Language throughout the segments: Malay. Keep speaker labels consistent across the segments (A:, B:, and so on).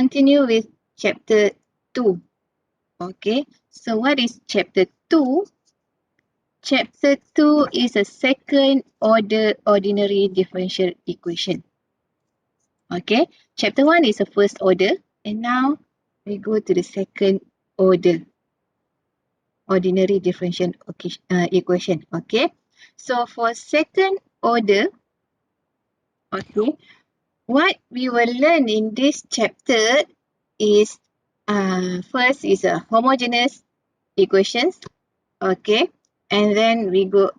A: continue with chapter 2. Okay, so what is chapter 2? Chapter 2 is a second order ordinary differential equation. Okay, chapter 1 is a first order, and now we go to the second order ordinary differential equation. Okay, so for second order, okay, what we will learn in this chapter is first is a homogeneous equations. Okay, and then we go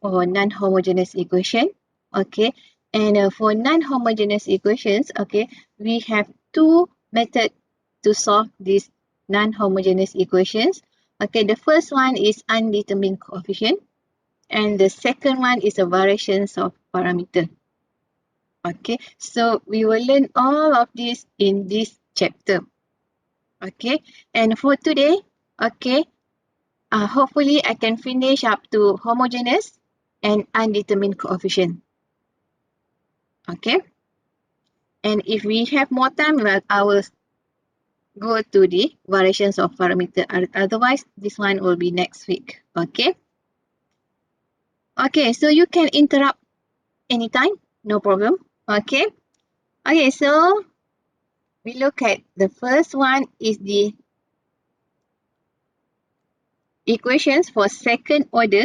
A: for non-homogeneous equation. Okay, and for non-homogeneous equations, okay, we have two methods to solve these non-homogeneous equations. Okay, the first one is undetermined coefficient, and the second one is a variations of parameter. Okay, so we will learn all of this in this chapter. Okay, and for today, okay, hopefully I can finish up to homogeneous and undetermined coefficient. Okay, and if we have more time, I will go to the variations of parameter. Otherwise, this one will be next week. Okay. Okay, so you can interrupt anytime, no problem. Okay. Okay, so we look at the first one is the equations for second order.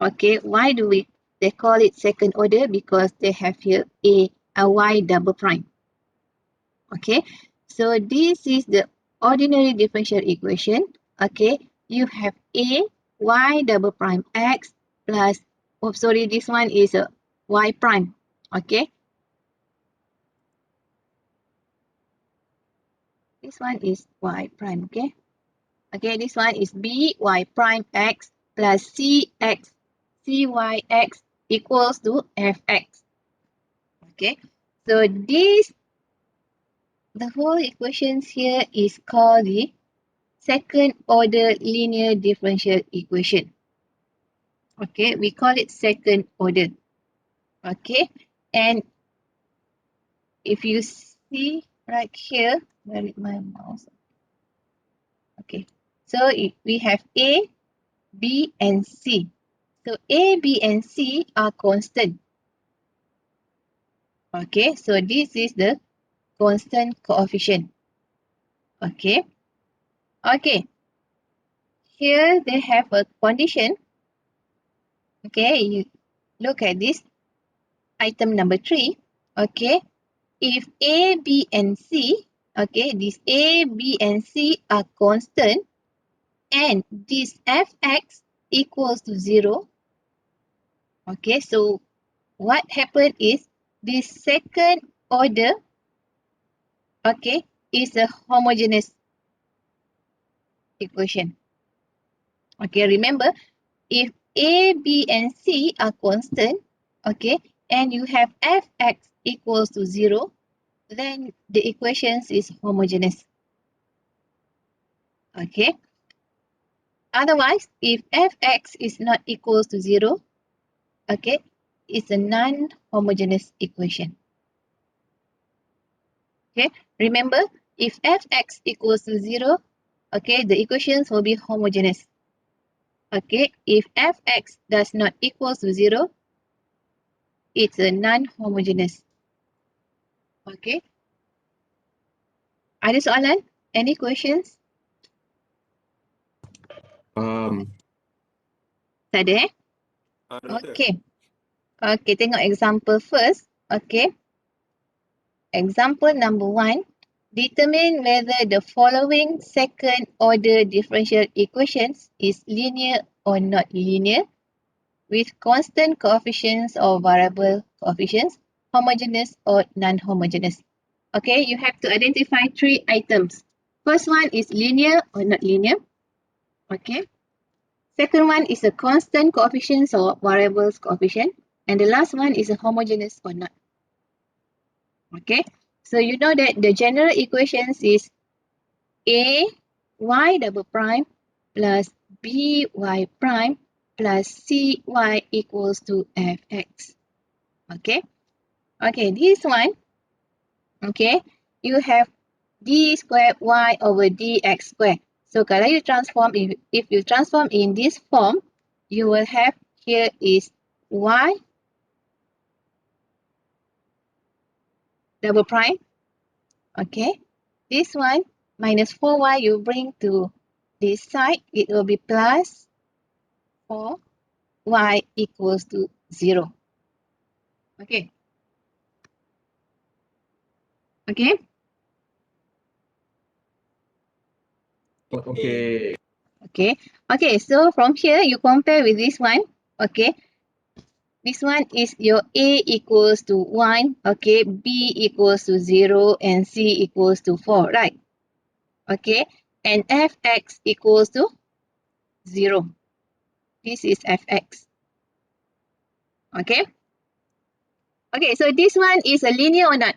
A: Okay, why do they call it second order? Because they have here a y double prime. Okay, so this is the ordinary differential equation. Okay, you have a y double prime x plus, oh sorry, this one is a y prime. Okay, this one is y prime. Okay, okay, this one is b y prime x plus c x cy x equals to fx. Okay, so this, the whole equations here is called the second order linear differential equation. Okay, we call it second order. Okay, and if you see right here, where is my mouse? Okay, so we have A, B, and C. So A, B, and C are constant. Okay, so this is the constant coefficient. Okay, okay. Here they have a condition. Okay, you look at this item number 3. Okay, if A, B, and C, okay, these A, B, and C are constant, and this fx equals to 0. Okay, so what happened is this second order, okay, is a homogeneous equation. Okay, remember, if A, B, and C are constant, okay, and you have fx equals to 0, then the equations is homogeneous. Okay. Otherwise, if fx is not equals to 0, okay, it's a non-homogeneous equation. Okay, remember, if fx equals to 0, okay, the equations will be homogeneous. Okay, if fx does not equals to 0, it's a non-homogeneous. Okay, ada soalan? Any questions? Tak ada eh? Okay. Okay, tengok example first. Okay. Example number 1. Determine whether the following second order differential equations is linear or not linear with constant coefficients or variable coefficients, homogeneous or non-homogeneous. Okay, you have to identify 3 items. First one is linear or not linear. Okay. Second one is a constant coefficients or variables coefficient. And the last one is a homogeneous or not. Okay. So you know that the general equations is A y double prime plus B y prime plus C y equals to fx. Okay. Okay, this one, okay, you have d squared y over dx squared. So kalau you transform, if you transform in this form, you will have here is y double prime. Okay. This one minus 4y you bring to this side, it will be plus 4y equals to 0. Okay. Okay.
B: Okay.
A: Okay. Okay. So from here you compare with this one. Okay. This one is your A equals to 1, okay, B equals to 0, and C equals to 4, right? Okay, and Fx equals to 0. This is Fx. Okay? Okay, so this one is a linear or not?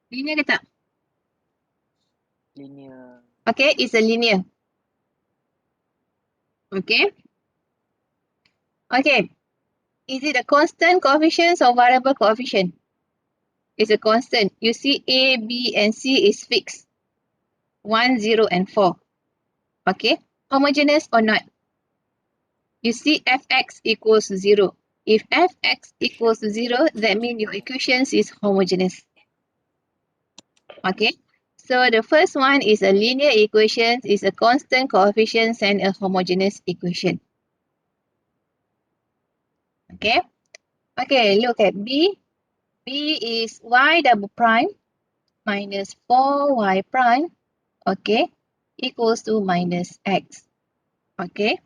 A: Linear ke tak?
C: Linear.
A: Okay, it's a linear. Okay? Okay. Is it a constant coefficient or variable coefficient? It's a constant. You see A, B, and C is fixed. 1, 0, and 4. Okay? Homogeneous or not? You see Fx equals to 0. If Fx equals to 0, that means your equations is homogeneous. Okay? So the first one is a linear equation, is a constant coefficient and a homogeneous equation. Okay? Okay, look at B. B is y double prime minus 4y prime, okay, equals to minus x. Okay?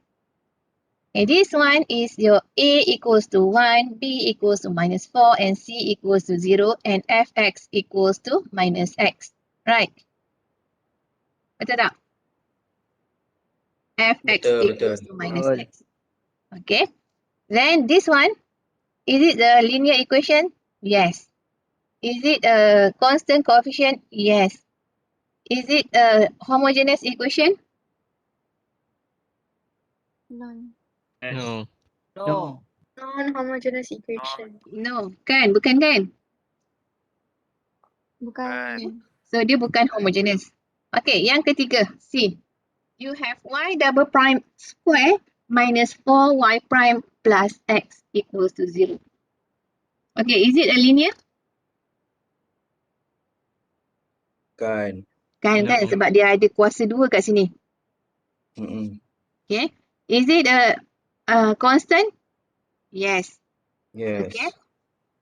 A: And this one is your A equals to 1, B equals to minus 4, and C equals to 0, and Fx equals to minus x. Right? Betul tak? Fx equals to minus
B: Betul.
A: x. Okay? Then this one, is it a linear equation? Yes. Is it a constant coefficient? Yes. Is it a homogeneous equation?
D: Non.
B: No.
C: No.
D: Non-homogeneous equation.
A: No. Kan? Bukan kan?
D: Bukan.
A: So dia bukan homogeneous. Okay, yang ketiga, C. You have y double prime square minus 4y prime plus x equals to 0. Okay, is it a linear?
B: Kan.
A: Kan,
B: No.
A: sebab dia ada kuasa 2 kat sini. Okay. Is it a constant? Yes.
B: Yes.
A: Okay.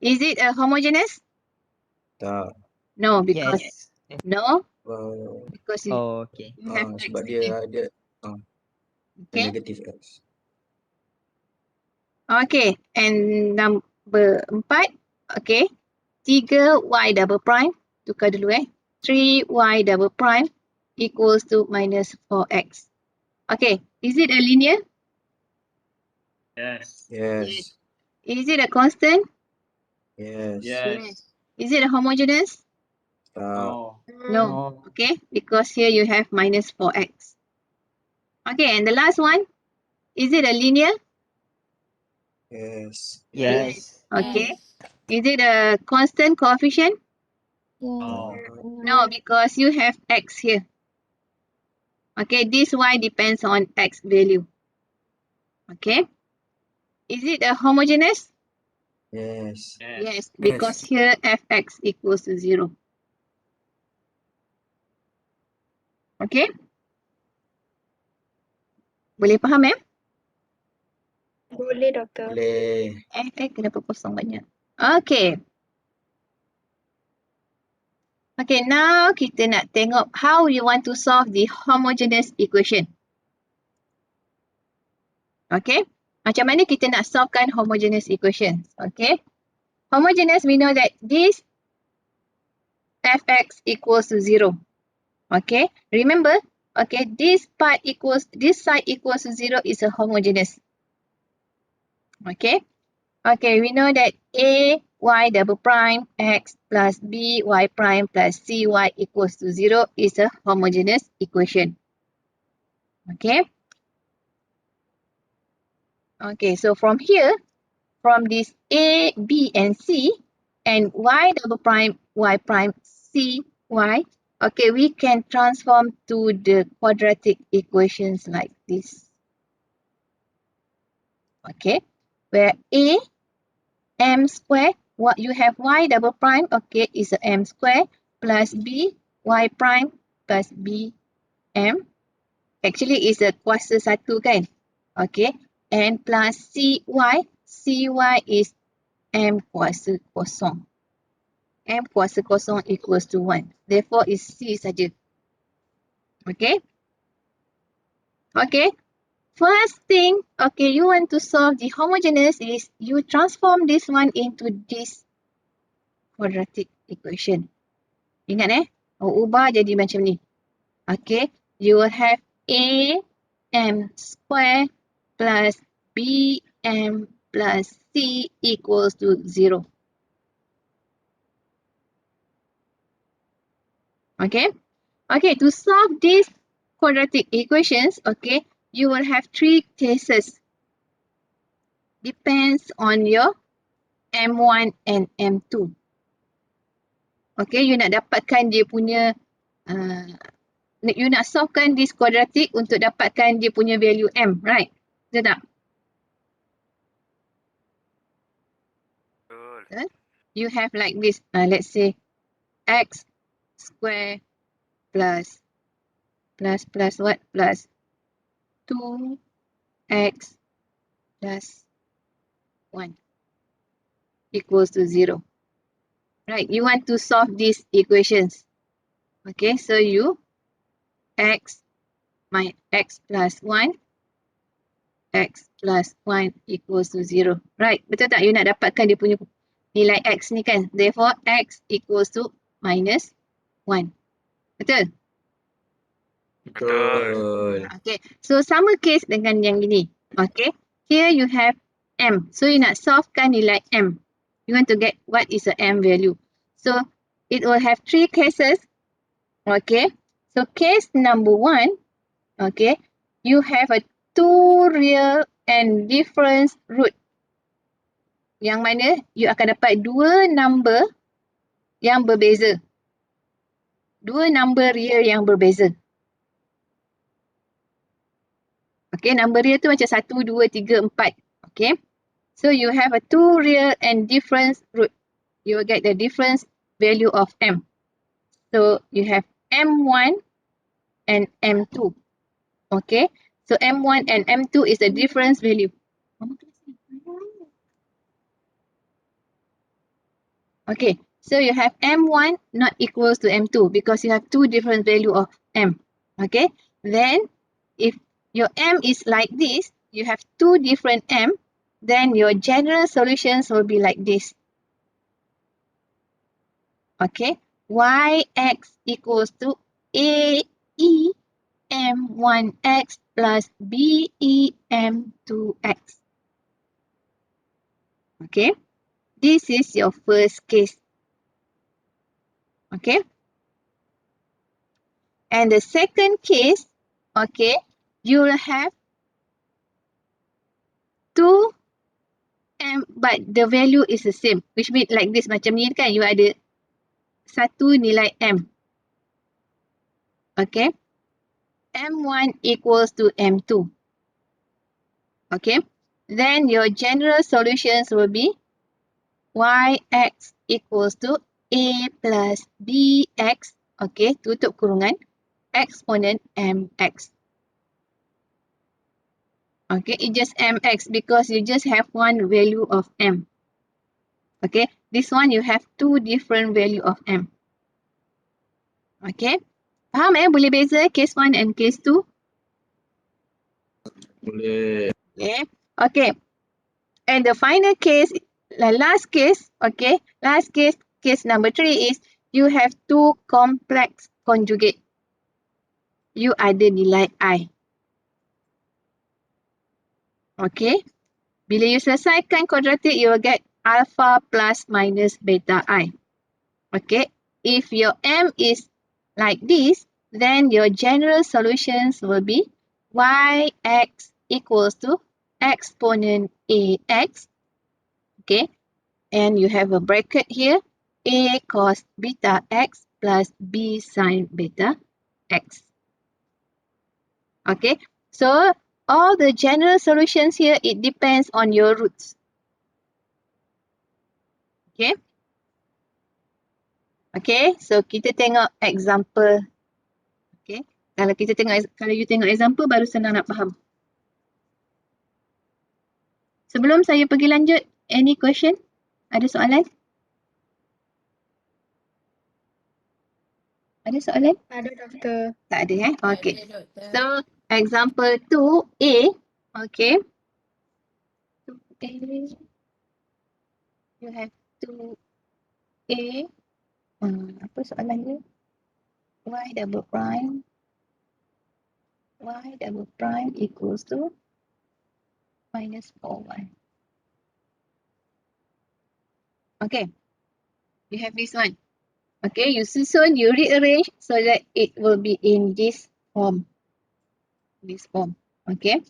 A: Is it a homogeneous?
B: Tak.
A: No, because
C: Yes.
A: no,
B: Uh,
A: because you,
C: Oh, okay.
A: you have x
B: sebab
A: here.
B: dia ada
A: Okay.
B: negative x.
A: Okay. And number 4. Okay. 3y double prime. Tukar dulu 3y double prime equals to minus 4x. Okay. Is it a linear?
B: Yes.
A: Is it a constant?
B: Yes.
A: Is it a homogeneous?
B: Tak.
A: No. Okay. Because here you have minus 4x. Okay. And the last one. Is it a linear?
B: Yes.
C: Yes.
A: Okay. Is it a constant coefficient? No, because you have x here. Okay, this y depends on x value. Okay. Is it a homogeneous?
B: Yes.
A: Yes, because here fx equals to 0. Okay. Boleh faham
D: Boleh, doktor.
B: Boleh.
A: kenapa kosong banyak? Okay. Okay, now kita nak tengok how you want to solve the homogeneous equation. Okay. Macam mana kita nak solvekan homogeneous equation? Okay. Homogeneous, we know that this fx equals to 0. Okay. Remember, okay, this side equals to 0 is a homogeneous. Okay. Okay, we know that a y double prime x plus b y prime plus c y equals to 0 is a homogeneous equation. Okay. Okay, so from here, from this A, B, and C, and y double prime, y prime, c, y, okay, we can transform to the quadratic equations like this. Okay, where A, m square, what you have y double prime, okay, is a m square plus b, y prime plus b, m. Actually, is a kuasa 1 kan? Okay, and plus cy, cy is m kuasa kosong. M kuasa kosong equals to 1. Therefore, is C saja. Okay? Okay. First thing, okay, you want to solve the homogeneous is you transform this one into this quadratic equation. Ingat ubah jadi macam ni. Okay, you will have A m square plus B m plus C equals to 0. Okay, okay, to solve these quadratic equations, okay, you will have 3 cases. Depends on your M1 and M2. Okay, you nak dapatkan dia punya, you nak solvekan this quadratic untuk dapatkan dia punya value M, right? Betul tak? Betul. You have like this, let's say x square plus what? Plus 2x plus 1 equals to 0. Right, you want to solve these equations. Okay, so you x plus 1 x plus 1 equals to 0. Right, betul tak? You nak dapatkan dia punya nilai x ni kan? Therefore, x equals to minus 1. Betul?
B: Betul.
A: Okay, so sama case dengan yang ini. Okay, here you have m. So, you nak solvekan nilai m. You want to get what is the m value. So, it will have 3 cases. Okay, so case number 1, okay, you have a 2 real and difference root. Yang mana you akan dapat 2 number yang berbeza. 2 number real yang berbeza. Okay, number real tu macam 1, 2, 3, 4. Okay, so you have a 2 real and difference root. You will get the difference value of m. So, you have m1 and m2. Okay, so m1 and m2 is the difference value. Okay, so you have m1 not equals to m2 because you have 2 different value of m. Okay, then if your m is like this, you have 2 different m, then your general solutions will be like this. Okay, yx equals to a e m1x plus b e m2x. Okay, this is your first case. Okay, and the second case, okay, you will have 2 m but the value is the same, which means like this, macam ni kan, you ada satu nilai m. Okay, m1 equals to m2. Okay, then your general solutions will be yx equals to a plus bx, okay, tutup kurungan, exponent mx. Okay, it's just mx because you just have one value of m. Okay, this one you have 2 different value of m. Okay, faham boleh beza case 1 and case 2?
B: Boleh.
A: Okay, okay. And the final case, the last case, okay, last case, case number 3 is you have 2 complex conjugate. You ada nilai I. Okay, bila you selesaikan quadratic, you will get alpha plus minus beta I. Okay, if your m is like this, then your general solutions will be yx equals to exponent ax Okay, and you have a bracket here, A cos beta x plus B sin beta x. Okay, so all the general solutions here, it depends on your roots. Okay. Okay, so kita tengok example. Okay, kalau you tengok example baru senang nak faham. Sebelum saya pergi lanjut, any question? Ada soalan? Ada soalan?
D: Ada doktor.
A: Tak ada Okay. So example 2A. Okay. 2A. You have 2A. Apa soalan dia? Y double prime. Y double prime equals to minus 4y. Okay. You have this one. Okay, you susun, you rearrange so that it will be in this form. This form. Okay.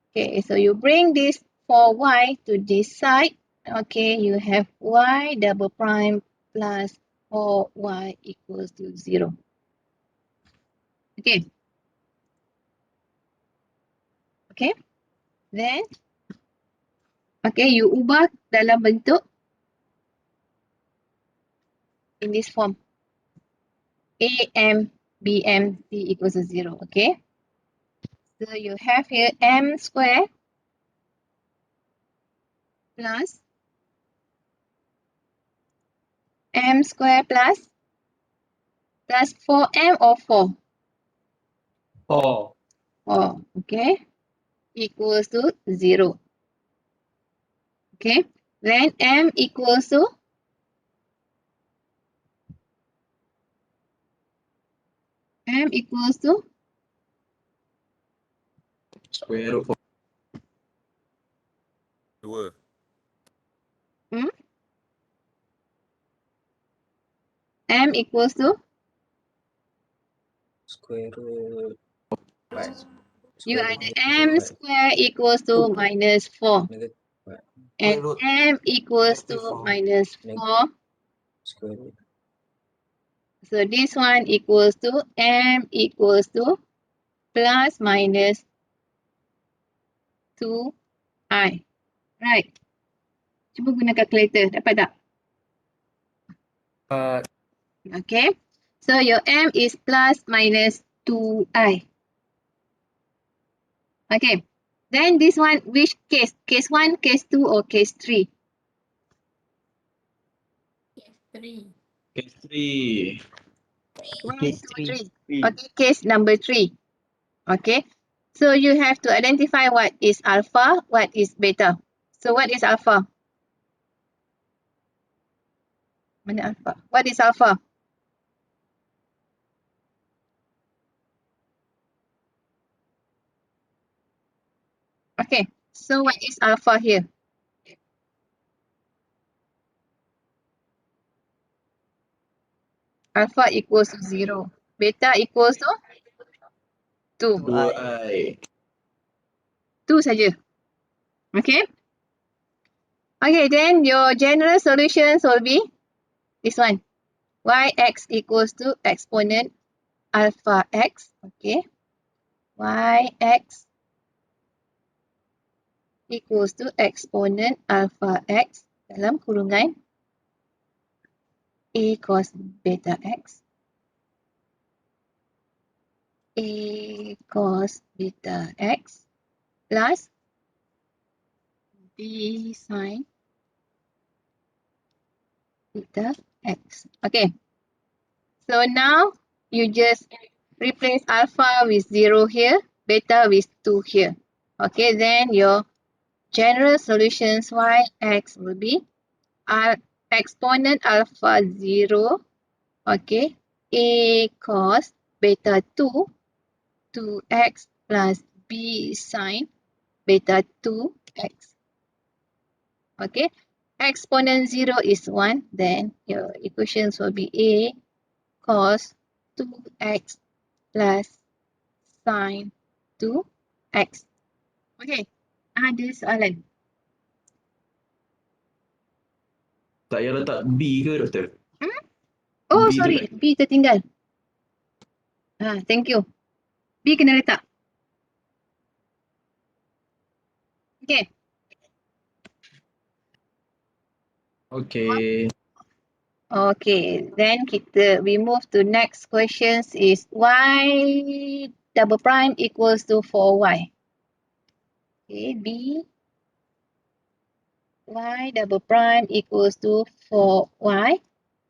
A: Okay, so you bring this 4y to this side. Okay, you have y double prime plus 4y equals to 0. Okay. Okay. Then, okay, you ubah dalam bentuk in this form. AM, BM, C equals to 0. Okay. So you have here m square plus m square plus 4m or 4?
B: 4.
A: 4. Okay. Equals to 0. Okay. Then m equals to
B: Square root 4.
C: 2.
A: m equals to
B: Square root 5.
A: you
B: Square
A: ada
B: root
A: m
B: 5.
A: square equals to minus 4
B: Negative 5.
A: and
B: root
A: m equals to
B: negative 4.
A: minus 4.
B: Square root.
A: So this one equals to m equals to plus minus 2i. Right. Cuba guna calculator. Dapat tak? Okay. So your m is plus minus 2i. Okay. Then this one, which case? Case 1, case 2 or case 3?
B: Case 3.
A: 1,
B: Case
A: 2, 3.
B: 3.
A: Okay, case number 3. Okay. So you have to identify what is alpha, what is beta. So what is alpha? Mana alpha? What is alpha? Okay. So what is alpha here? Alpha equals to 0. Beta equals to 2.
B: 2i.
A: 2 saja. Okay. Okay, then your general solutions will be this one. Yx equals to exponent alpha x. Okay. Yx equals to exponent alpha x dalam kurungan A cos beta x. A cos beta x plus B sin beta x. Okay. So now you just replace alpha with 0 here, beta with 2 here. Okay, then your general solutions yx will be exponent alpha 0, okay, A cos beta 2, 2x plus B sin beta 2x. Okay, exponent 0 is 1, then your equations will be A cos 2x plus sin 2x. Okay, ada soalan?
B: Tak payah letak B ke doktor?
A: Oh,
B: B tu
A: sorry.
B: kan?
A: B tertinggal. Thank you. B kena letak. Okay.
B: Okay.
A: Okay. Then we move to next questions is y double prime equals to 4y. Okay. B. Y double prime equals to 4y.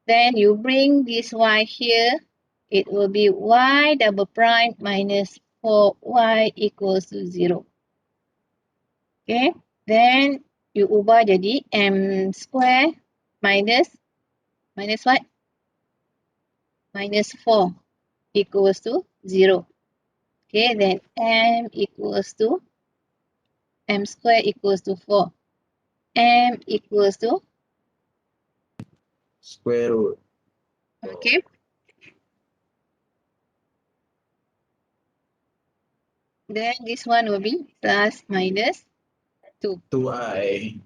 A: Then you bring this y here. It will be y double prime minus 4y equals to 0. Okay. Then you ubah jadi m square minus what? Minus 4 equals to 0. Okay. Then m equals to m square equals to 4. M equals to,
B: Square root.
A: okay. Then this one will be plus minus 2.
B: 2i.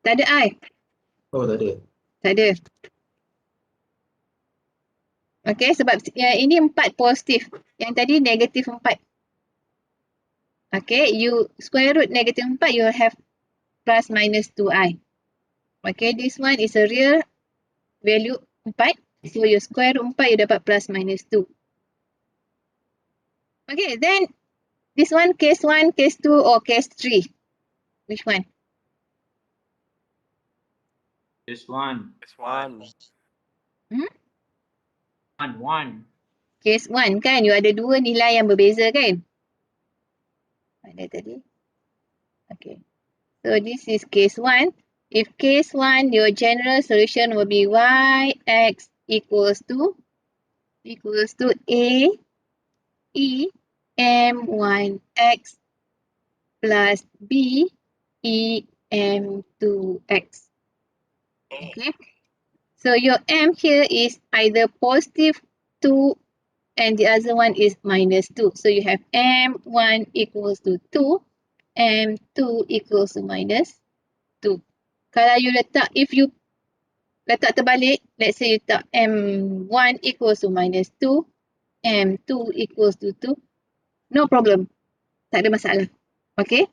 A: Tak ada I.
B: Oh, tak ada.
A: Tak ada. Okay, sebab ini 4 positif. Yang tadi negatif 4. Okay, you square root negatif 4, you have plus minus 2i. Okay, this one is a real value 4. So you square root 4, you dapat plus minus 2. Okay, then this one case 1, case 2 or case 3? Which one?
C: Just one.
A: Hmm?
C: One.
A: Case 1 kan, you ada 2 nilai yang berbeza kan? Ada tadi. Okay. So this is case 1. If case 1, your general solution will be yx equals to a e m1x plus b e m2x. Okay. So your m here is either positive 2 and the other one is minus 2. So you have m1 equals to 2, m2 equals to minus 2. Kalau you letak, if you letak terbalik, let's say you letak m1 equals to minus 2, m2 equals to 2, no problem. Tak ada masalah. Okay.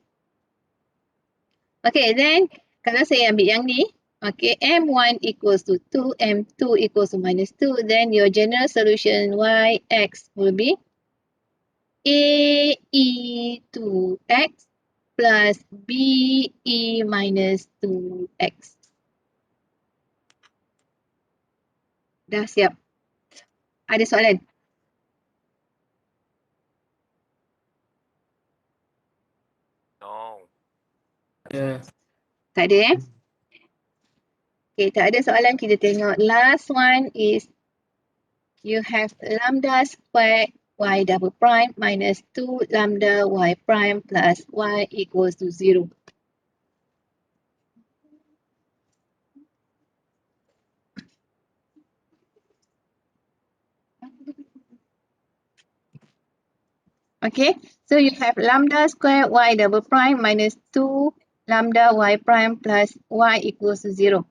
A: Okay, then kalau saya ambil yang ni, okay, m1 equals to 2, m2 equals to minus 2, then your general solution yx will be ae2x plus be minus 2x. Dah siap? Ada soalan?
E: No.
B: Yeah.
A: Tak ada Okay, tak ada soalan, kita tengok. Last one is you have lambda squared y double prime minus 2 lambda y prime plus y equals to 0. Okay, so you have lambda squared y double prime minus 2 lambda y prime plus y equals to 0.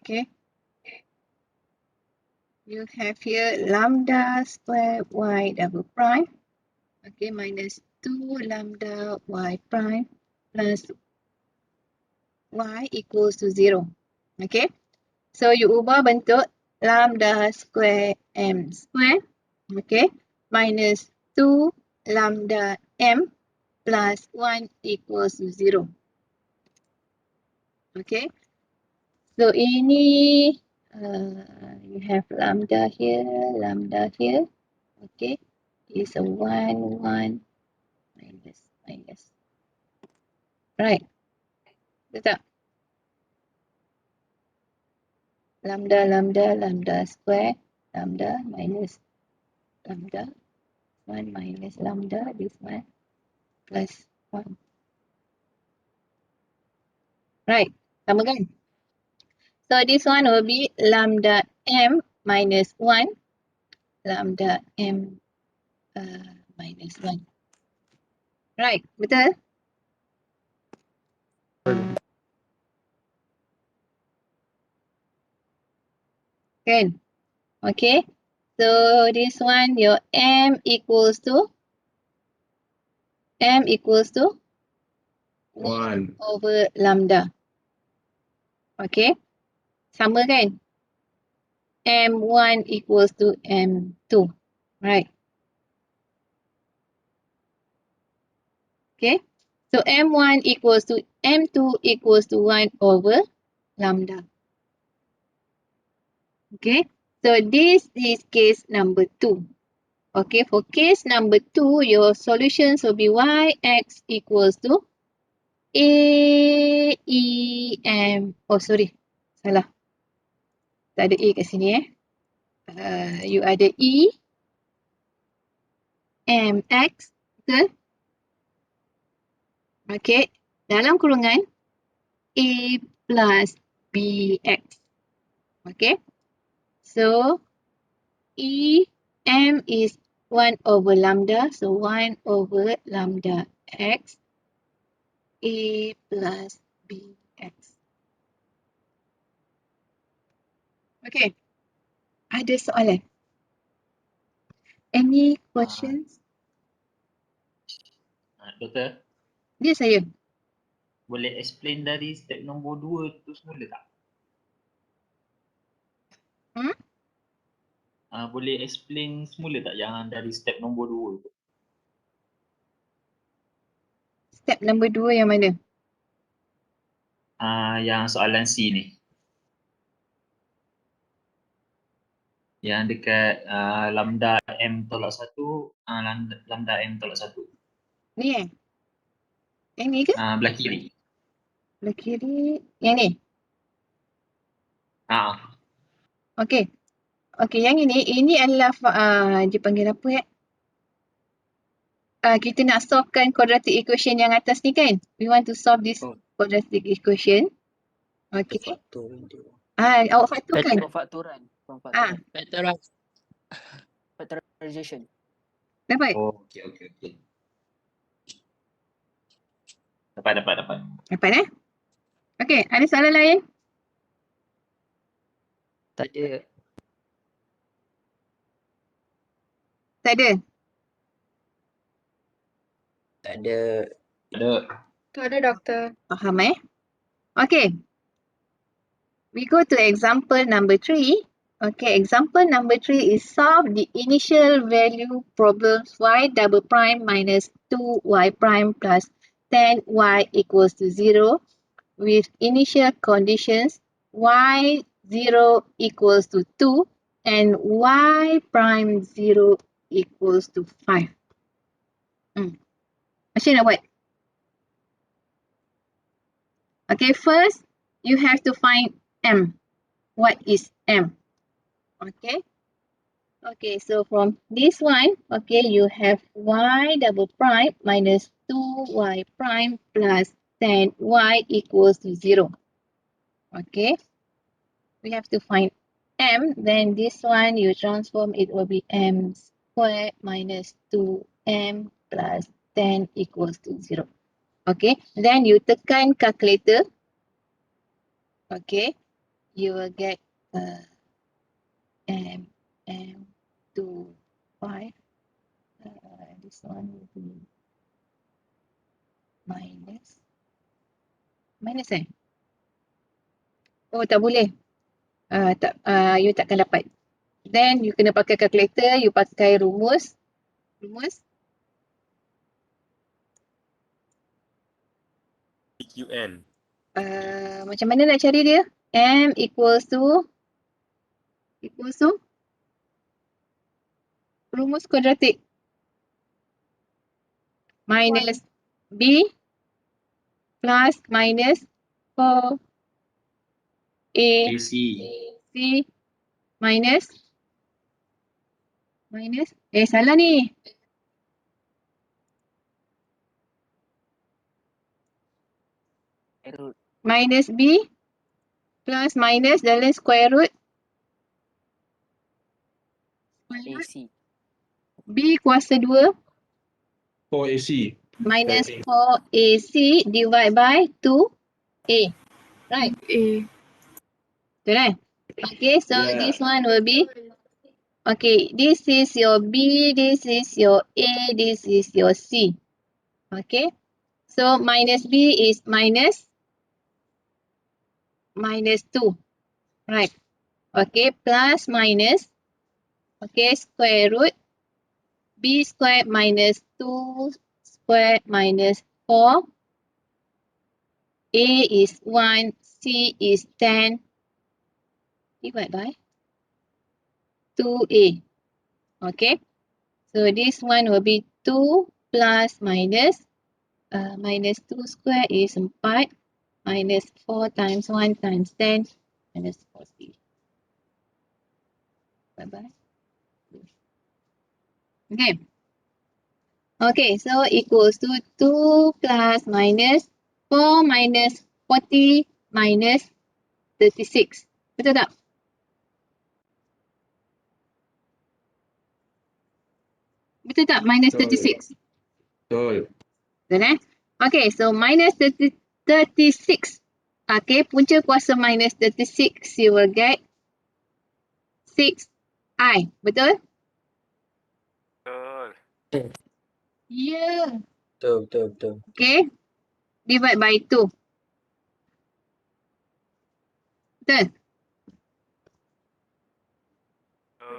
A: Okay. You have here lambda squared y double prime, okay, minus 2 lambda y prime plus y equals to 0. Okay. So you ubah bentuk lambda square m square, okay, minus 2 lambda m plus 1 equals to 0. Okay. So ini you have lambda here, okay, is a 1, 1, minus. Right. Betul tak? Lambda square, lambda minus lambda, 1 minus lambda, this one plus 1. Right, sama kan? So this one will be lambda m minus 1, lambda m minus 1. Right, betul? Kan? Okay. So this one your M equals to
B: 1.
A: over lambda. Okay. Sama kan? M1 equals to M2. Right. Okay. So M1 equals to M2 equals to 1 over lambda. Okay. So this is case number 2. Okay. For case number 2, your solutions will be Yx equals to A, E, M. Oh, sorry. Salah. Tak ada A kat sini you ada E, M, X. Betul? Okay. Dalam kurungan A plus BX. Okay. So, E, M is 1 over lambda. So, 1 over lambda X. A plus BX. Okay. Ada soalan? Any questions?
C: Doktor,
A: Dia saya.
C: boleh explain dari step nombor 2 tu semula tak?
A: Hmm?
C: Boleh explain semula tak yang dari step nombor 2 tu?
A: Step number 2 yang mana?
C: Yang soalan C ni. Yang dekat lambda M tolak 1, lambda M tolak 1.
A: Ni Yang ni ke?
C: Belah kiri.
A: Belah kiri. Yang ni? Okay. Okay, yang ini adalah dia panggil apa kita nak solvekan quadratic equation yang atas ni kan? We want to solve this quadratic equation. Okay. Awak fakturkan?
E: Pemfakturan.
A: Ah.
E: Factorization.
A: Dapat?
C: Oh, okey. Dapat.
A: Dapat Okay, ada soalan lain?
E: Tak ada.
A: Tak ada?
E: Tak ada.
D: Tak ada doktor.
A: Faham Okay. We go to example number 3. Okay, example number 3 is solve the initial value problems y double prime minus 2y prime plus 10y equals to 0 with initial conditions y0 equals to 2 and y prime 0 equals to 5. Macam mana nak buat? Okay, first you have to find m. What is m? Okay. Okay, so from this one, okay, you have y double prime minus 2y prime plus 10y equals to 0. Okay. We have to find m, then this one you transform, it will be m squared minus 2m plus 10 equals to 0. Okay, then you tekan calculator. Okay, you will get m 2 5. This one will be minus oh tak boleh, you takkan dapat. Then you kena pakai calculator, you pakai rumus
F: PQN.
A: Macam mana nak cari dia? M equals to rumus kuadratik minus B plus minus 4 A
C: C.
A: C minus salah ni. Minus B plus minus dalam square root
E: AC.
A: B kuasa 2
B: 4AC.
A: minus 4AC divide by 2 A. Right?
D: A.
A: Betul eh? Okay, so
B: Yeah.
A: this one will be, okay, this is your B, this is your A, this is your C. Okay, so minus B is minus 2. Right? Okay, plus minus, okay, square root B squared minus 2 squared minus 4. A is 1, C is 10, divided by 2A. Okay, so this one will be 2 plus minus, minus 2 square is 4, minus 4 times 1 times 10, minus 40. Bye-bye. Okay. Okay, so equals to 2 plus minus 4 minus 40 minus 36. Betul tak? Betul tak? Minus
B: Betul.
A: 36.
B: Betul.
A: Betul eh? Okay, so minus 36. Okay, punca kuasa minus 36, you will get 6i. Betul?
F: Betul.
A: Yeah.
E: Betul.
A: Okay, divide by 2. Betul?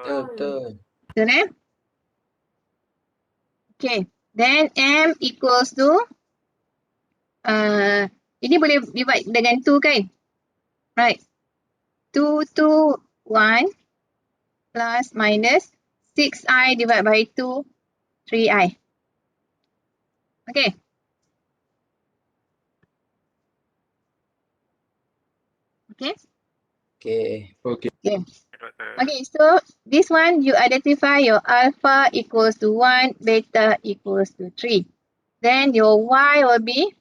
E: Betul.
A: Betul eh? Okay, then M equals to, ini boleh divide dengan 2 kan? Right. 2, 1 plus minus 6i divided by 2, 3i. Okay. Okay.
E: Okay.
B: Okay.
A: Okay.
F: Doktor.
A: Okay, so this one you identify your alpha equals to 1, beta equals to 3. Then your y will be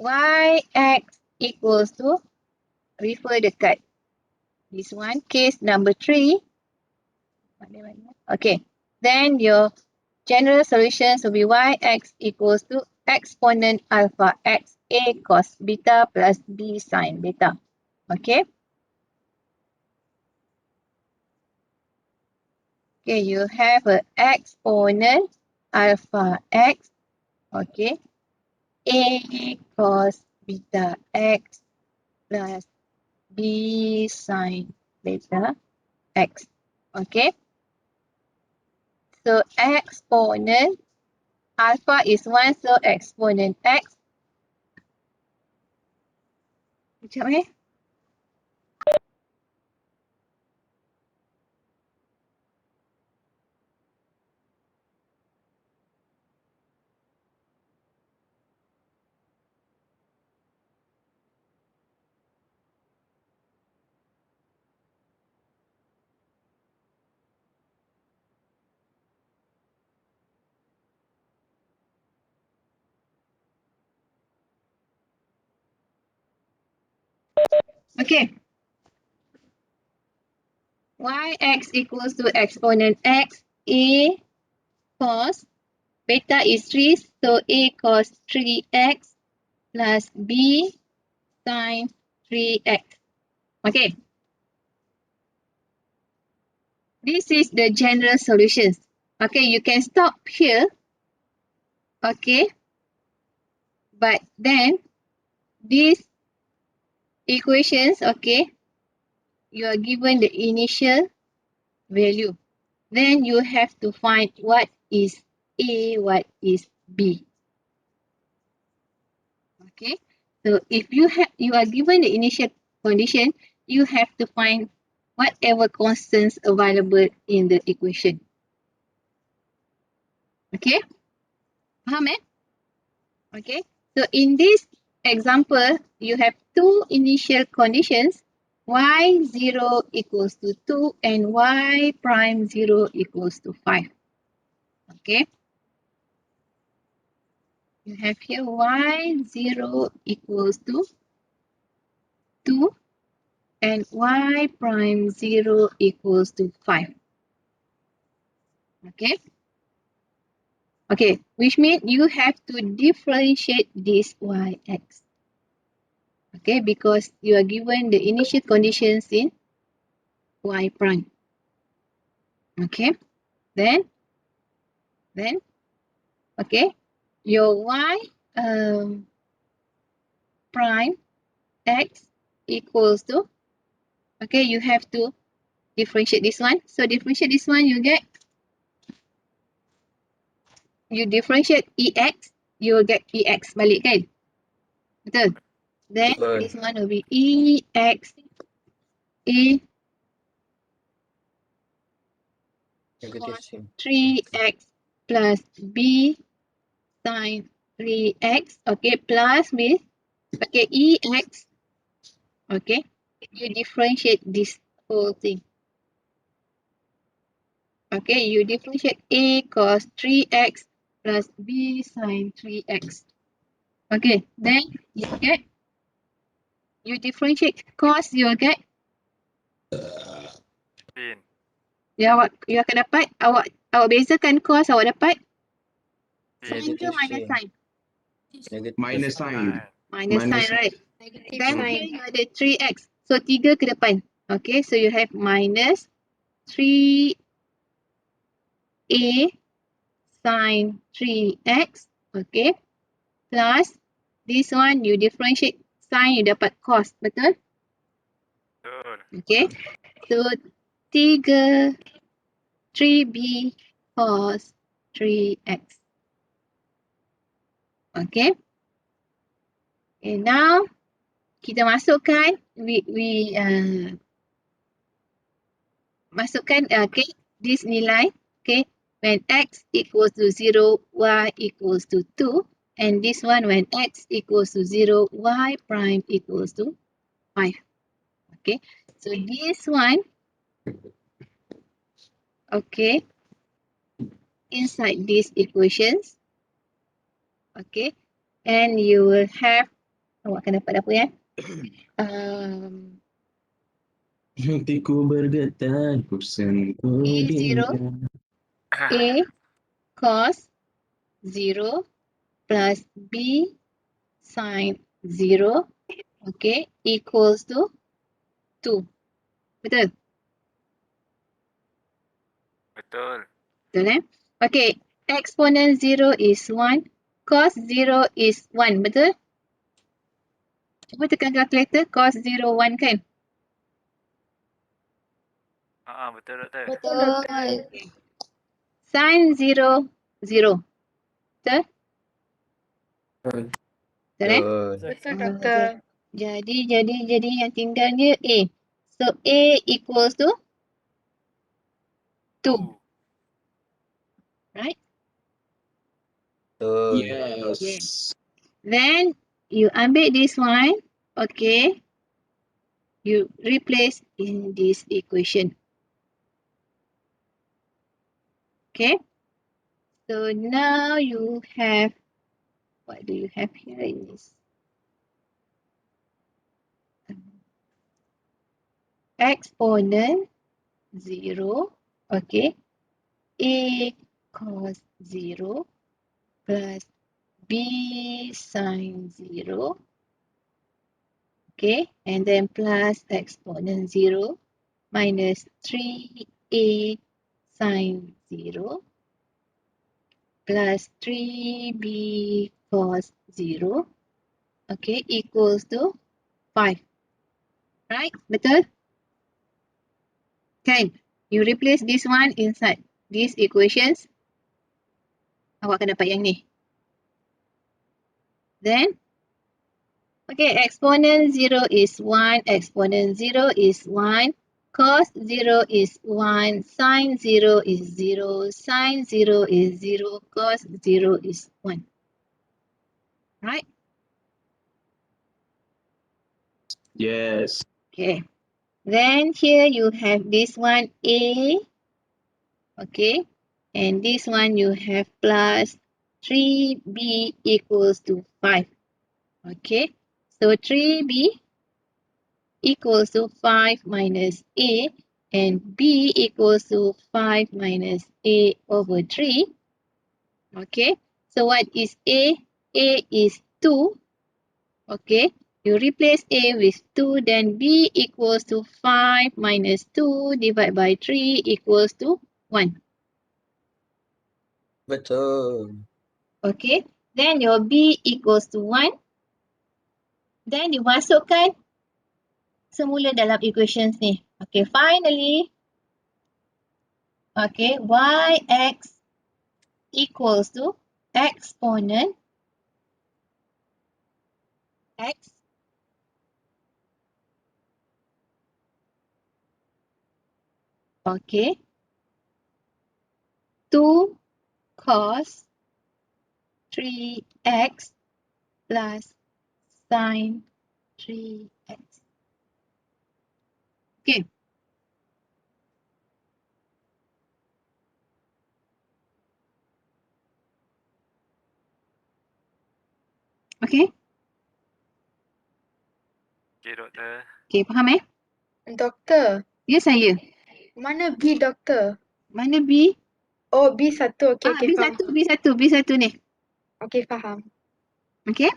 A: yx equals to, refer dekat this one, case number 3. Okay, then your general solutions will be yx equals to exponent alpha x a cos beta plus b sin beta. Okay. Okay, you have a exponent alpha x. Okay. A cos beta x plus b sin beta x. Okay. So exponent alpha is 1, so exponent x. Sekejap eh. Okay. Yx equals to exponent x, a cos beta is 3, so a cos 3x plus b sin 3x. Okay. This is the general solutions. Okay, you can stop here. Okay. But then these equations, okay, you are given the initial value. Then you have to find what is A, what is B. Okay. So if you are given the initial condition, you have to find whatever constants available in the equation. Okay. Faham eh? Okay. So in this example, you have two initial conditions. Y0 equals to 2 and y prime 0 equals to 5. Okay. You have here y0 equals to 2 and y prime 0 equals to 5. Okay. Okay, which means you have to differentiate this yx. Okay, because you are given the initial conditions in y prime. Okay, then, okay, your y prime x equals to, okay, you have to differentiate this one. So differentiate this one, you differentiate ex, you will get ex balik kan? Betul? Then
E: Betul.
A: this one will be ex a
E: Negative
A: cos
E: sign.
A: 3x plus b sin 3x. Okay, plus with, okay, ex. Okay, you differentiate this whole thing. Okay, you differentiate a cos 3x plus b sin 3x. Okay, then you differentiate cos, you will get,
F: Sin.
A: you akan dapat, awak bezakan cos, awak dapat sin ke
E: Negative
A: minus
E: sign.
A: sin?
E: Negative
B: Minus sign.
A: Minus sign,
B: Minus-
A: right?
D: Negative
A: Then
D: sign.
A: here you ada 3x. So 3 ke depan. Okay, so you have minus 3a sin 3x. Okay, plus this one you differentiate sin, you dapat cos. Betul?
F: Betul.
A: Okay, so 3b cos 3x. Okay. Okay, now kita masukkan, masukkan, okay, this nilai, okay, when x equals to 0, y equals to 2, and this one when x equals to 0, y prime equals to 5. Okay, so this one, okay, inside these equations, okay, and you will have, awak akan dapat apa ya?
B: Hatiku bergetar, ku sentuh
A: A0, A cos 0 plus B sin 0, okay, equals to 2. Betul?
F: Betul.
A: Betul eh? Okay, exponent 0 is 1, cos 0 is 1, betul? Cuba tekan kalkulator, cos 0, 1 kan?
F: Betul doktor.
D: Betul.
A: Sin 0, 0. Betul? Betul eh?
E: Betul.
D: Betul doktor.
A: Jadi yang tinggalnya A. So A equals to 2, right?
E: Betul.
B: Yes.
A: Then you ambil this one, okay, you replace in this equation. Okay, so now you have, what do you have here in this? Exponent 0, okay, A cos 0 plus B sin 0, okay, and then plus exponent 0 minus 3A sin 0 plus 3B cos 0, okay, equals to 5. Right? Betul? Kan? You replace this one inside these equations, awak akan dapat yang ni. Then, okay, exponent 0 is 1, exponent 0 is 1, cos 0 is 1, sin 0 is 0, sin 0 is 0, cos 0 is 1. Right?
B: Yes.
A: Okay. Then here you have this one A, okay, and this one you have plus 3B equals to 5, okay. So 3B equals to 5 minus A, and B equals to 5 minus A over 3, Okay. So what is A? A is 2. Okay. You replace A with 2, then B equals to 5 minus 2 divided by 3 equals to 1.
E: Betul.
A: Okay. Then your B equals to 1. Then you masukkan semula dalam equations ni. Okay, finally. Okay, Yx equals to exponent X okay 2 cos 3x plus sin 3x. Okay. Okay.
F: Okey, doktor.
A: Okay, faham eh?
D: Doktor,
A: Ya saya.
D: mana B doktor?
A: Mana B?
D: Oh, B1. Okey, okey,
A: B1,
D: faham.
A: B1 ni.
D: Okey, faham.
A: Okay.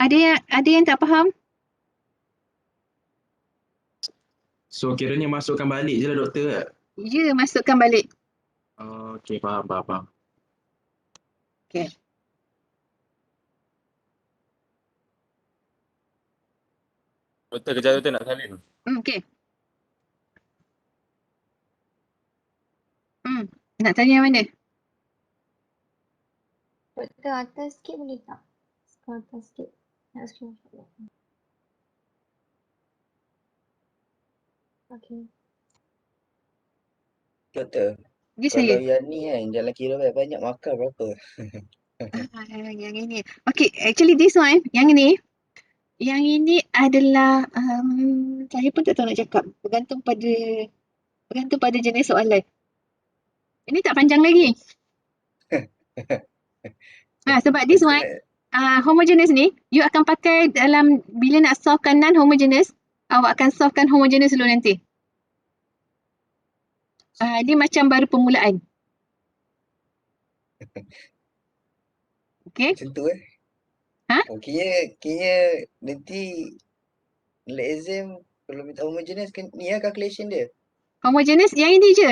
A: Ada yang tak faham?
B: So kiranya masukkan balik je lah doktor tak?
A: Ya, masukkan balik.
B: Okey, faham.
A: Okay.
G: Doktor, kejap doktor nak salin.
A: Okay. Nak tanya yang mana?
H: Doktor, atas sikit boleh tak? Scroll atas sikit. Nak screenshot. Okay.
E: Doktor,
A: Ya
E: kalau
A: saya.
E: yang ni kan dalam kira banyak markah berapa?
A: Yang ini. Okay, actually this one, yang ini adalah saya pun tak tahu nak cakap. Bergantung pada jenis soalan. Ini tak panjang lagi. Sebab this
E: Doktor
A: one,
E: nak
A: homogeneous ni, you akan pakai dalam bila nak solvekan non-homogeneous, awak akan solvekan homogeneous dulu nanti. Dia macam baru permulaan. Okay?
E: macam tu eh?
A: Ha?
E: Oh, kira nanti dalam exam kalau minta homogeneous kan ni lah calculation dia.
A: Homogeneous, yang ini je.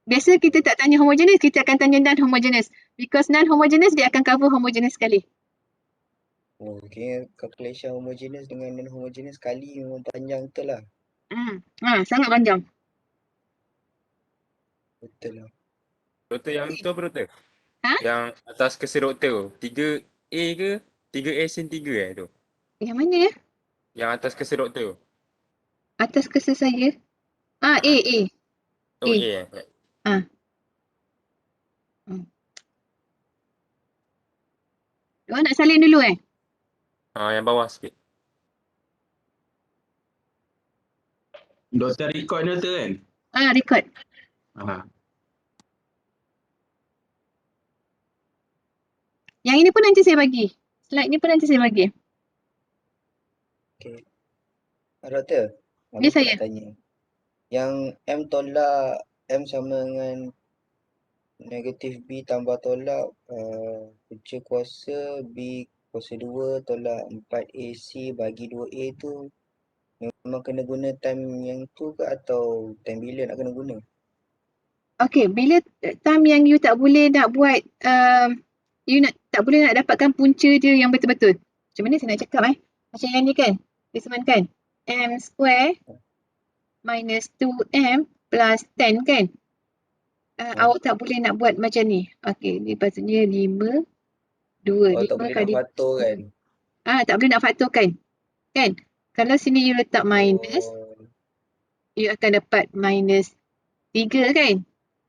A: Biasa kita tak tanya homogeneous, kita akan tanya non-homogeneous. Because non-homogeneous, dia akan cover homogeneous sekali.
E: Oh, kira calculation homogeneous dengan non-homogeneous sekali memang panjang betul lah.
A: Sangat panjang.
E: Betul lah.
G: Doktor, yang tu apa doktor?
A: Ha?
G: Yang atas kesir doktor tu, 3A ke? 3A sin 3 tu?
A: Yang mana ya?
G: Yang atas kesir doktor tu?
A: Atas kesal saya. A.
G: Oh,
A: A.
G: A eh?
A: Awak nak salin dulu eh?
G: Yang bawah sikit.
B: Doktor record ni doktor kan?
A: Record. Yang ini pun nanti saya bagi. Slide ni pun nanti saya bagi.
E: Okay. Doktor,
A: Ya,
E: aku
A: saya.
E: nak tanya. Yang M tolak M sama dengan negatif B tambah tolak punca kuasa B kuasa 2 tolak 4AC bagi 2A tu memang kena guna time yang tu ke atau time bila nak kena guna?
A: Okay, bila time yang you tak boleh nak buat, tak boleh nak dapatkan punca dia yang betul-betul. Macam mana saya nak cakap Macam yang ni kan, Desmond kan? M square minus 2M plus 10 kan? Awak tak boleh nak buat macam ni. Okay, ni patutnya 5, 2.
E: Oh, tak boleh nak faktor kan?
A: Tak boleh nak faktorkan. Kan? Kalau sini you letak minus, you akan dapat minus 3 kan?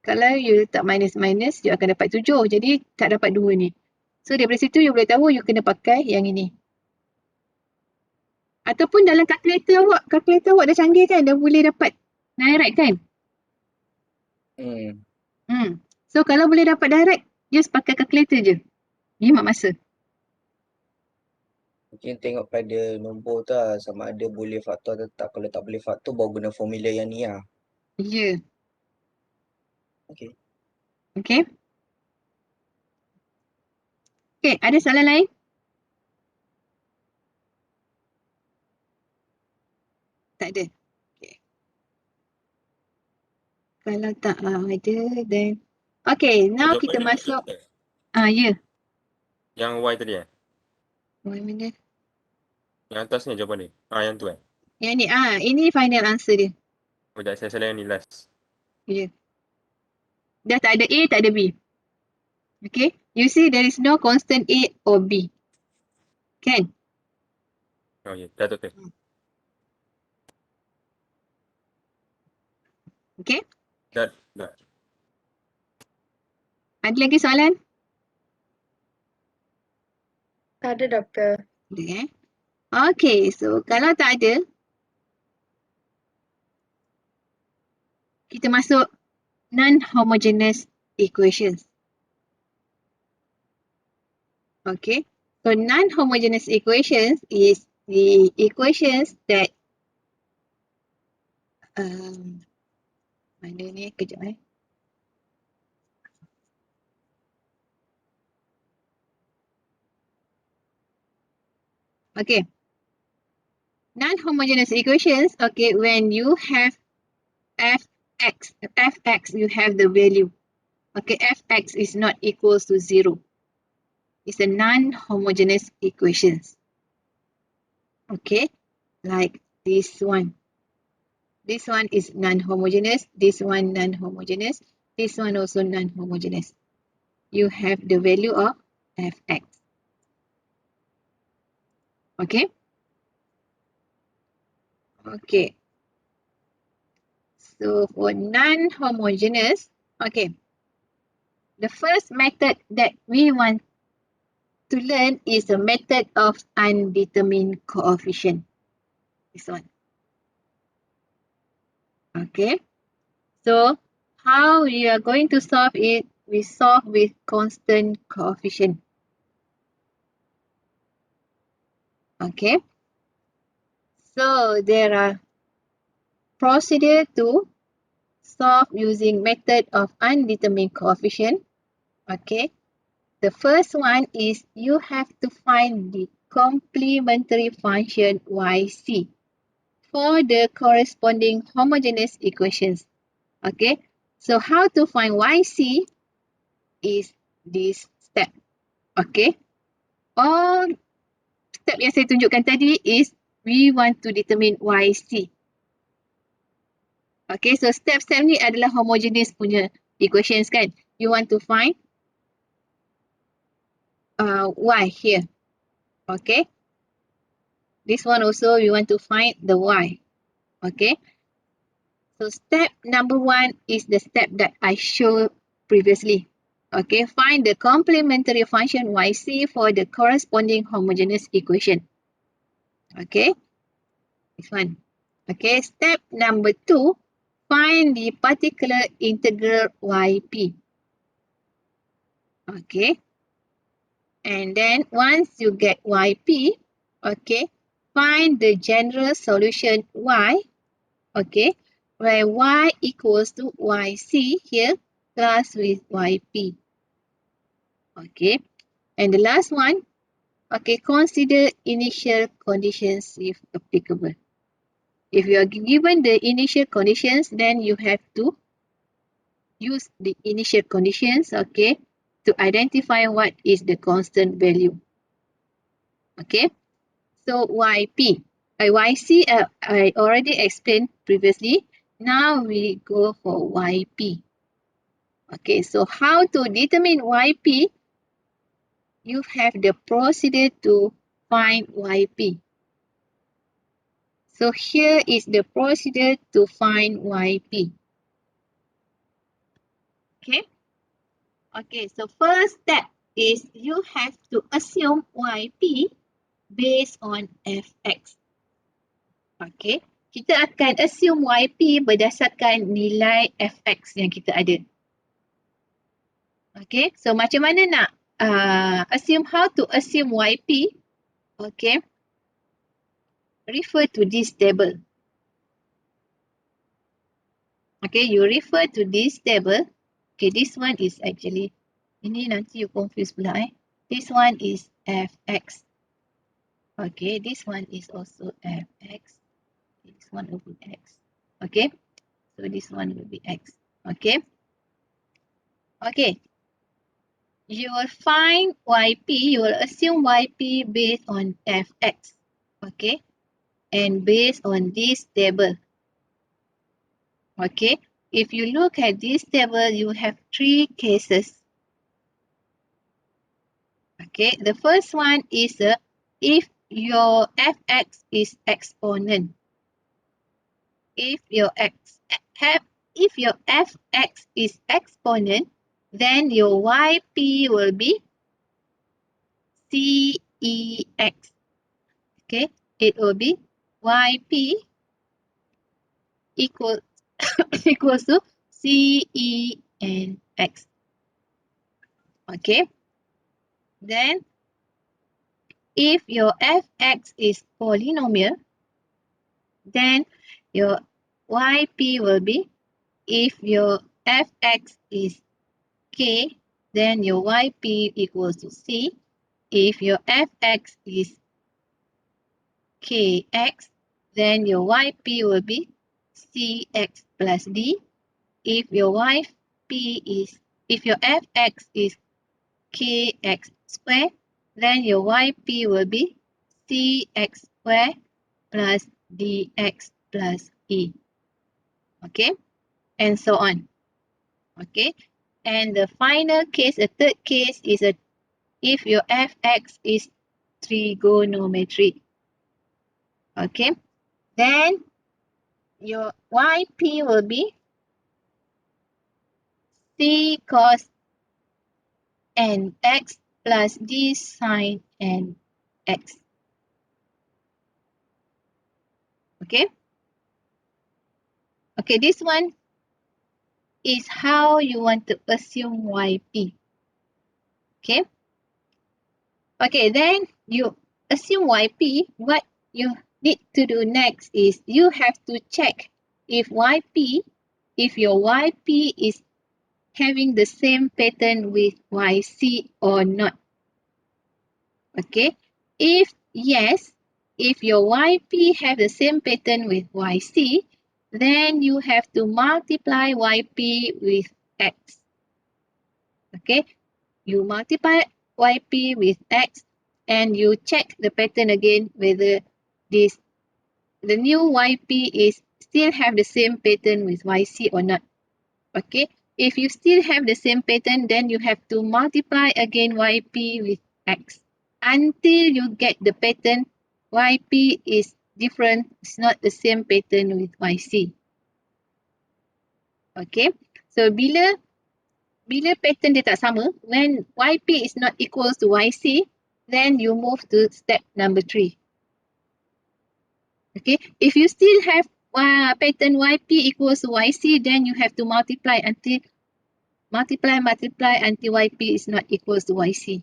A: Kalau you letak minus, you akan dapat 7. Jadi, tak dapat 2 ni. So, daripada situ you boleh tahu you kena pakai yang ini. Ataupun dalam kalkulator awak dah canggih kan? Dah boleh dapat direct kan? So, kalau boleh dapat direct, just pakai kalkulator je. Hemat masa.
E: Mungkin tengok pada nombor tu lah, sama ada boleh faktor atau tak. Kalau tak boleh faktor, baru guna formula yang ni lah.
A: Ya.
E: Okay.
A: Okay. Okay, ada soalan lain? Tak ada. Okay. Kalau tak ada, then okay, now kita
G: Jawapannya
A: masuk.
G: betul ke?
A: Ya.
G: Yang Y tadi
A: Mana?
G: Yang atas ni jawapan dia. Yang tu
A: Yang ni, ini final answer dia.
G: Sekejap, saya salah yang ni last.
A: Ya. Dah tak ada A, tak ada B. Okay. You see there is no constant A or B. Kan?
G: Oh ya, dah betul.
A: Okay.
G: Dah.
A: Ada lagi soalan?
D: Tak ada, doktor.
A: Ada Okay, so kalau tak ada, kita masuk non-homogeneous equations. Okay, so non-homogeneous equations is the equations that mana ni, kejap Okay, non-homogeneous equations, okay, when you have fx, you have the value. Okay, fx is not equals to 0. It's a non-homogeneous equations. Okay, like this one. This one is non-homogeneous, this one non-homogeneous, this one also non-homogeneous. You have the value of fx. Okay. Okay. So for non-homogeneous, okay. The first method that we want to learn is the method of undetermined coefficient. This one. Okay. So how we are going to solve it? We solve with constant coefficient. Okay. So there are procedure to solve using method of undetermined coefficient. Okay. The first one is you have to find the complementary function yc for the corresponding homogeneous equations. Okay. So how to find yc is this step. Okay. All step yang saya tunjukkan tadi is we want to determine yc. Okay, so step-step ni adalah homogeneous punya equations kan. You want to find y here. Okay. This one also you want to find the y. Okay. So step number 1 is the step that I showed previously. Okay, find the complementary function yc for the corresponding homogeneous equation. Okay, this one. Okay, step number 2, find the particular integral yp. Okay, and then once you get yp, okay, find the general solution y, okay, where y equals to yc here plus with yp. Okay, and the last one, okay, consider initial conditions if applicable. If you are given the initial conditions, then you have to use the initial conditions, okay, to identify what is the constant value. Okay, so yp, yc I already explained previously. Now we go for yp. Okay, so how to determine yp? You have the procedure to find yp. So here is the procedure to find yp. Okay. Okay, so first step is you have to assume yp based on fx. Okay, kita akan assume yp berdasarkan nilai fx yang kita ada. Okay, so macam mana nak assume, how to assume yp? Okay, refer to this table. Okay, you refer to this table. Okay, this one is actually, ini nanti you confuse pula This one is fx. Okay, this one is also fx. This one will be x. Okay, so this one will be x. Okay, okay. You will find yp, you will assume yp based on fx. Okay, and based on this table. Okay, if you look at this table, you have 3 cases. Okay, the first one is if your fx is exponent. If your fx is exponent, then your yp will be cex. Okay, it will be yp equal equals to CEnx. Okay, then if your fx is polynomial, then your yp will be, if your fx is k, then your yp equals to c. If your fx is kx, then your yp will be cx plus d. If your fx is kx square, then your yp will be cx square plus dx plus e. Okay, and so on. Okay, and the final case, the third case is if your fx is trigonometry. Okay, then your yp will be c cos nx plus d sin nx. Okay, okay, this one is how you want to assume yp. Okay, okay, then you assume yp. What you need to do next is you have to check if your yp is having the same pattern with yc or not. Okay, if yes, if your yp have the same pattern with yc, then you have to multiply yp with x. Okay, you multiply yp with x and you check the pattern again whether the new yp is still have the same pattern with yc or not. Okay, if you still have the same pattern, then you have to multiply again yp with x until you get the pattern yp is different, it's not the same pattern with yc. Okay, so bila pattern dia tak sama, when yp is not equals to yc, then you move to step number 3. Okay, if you still have pattern yp equals to yc, then you have to multiply until yp is not equals to yc.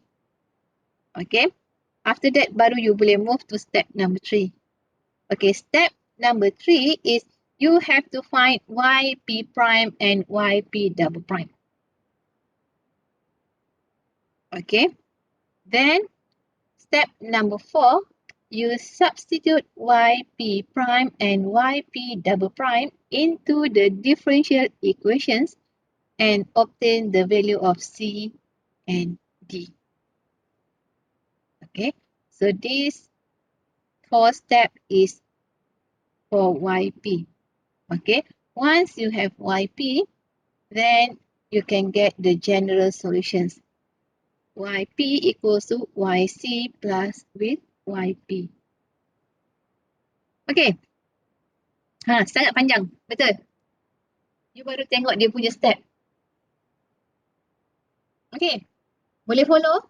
A: Okay, after that baru you boleh move to step number 3. Okay, step number 3 is you have to find yp prime and yp double prime. Okay, then step number 4, you substitute yp prime and yp double prime into the differential equations and obtain the value of c and d. Okay, so this 4 step is for yp. Okay, once you have yp, then you can get the general solutions. Yp equals to yc plus with yp. Okay. Sangat panjang. Betul? You baru tengok dia punya step. Okay. Boleh follow?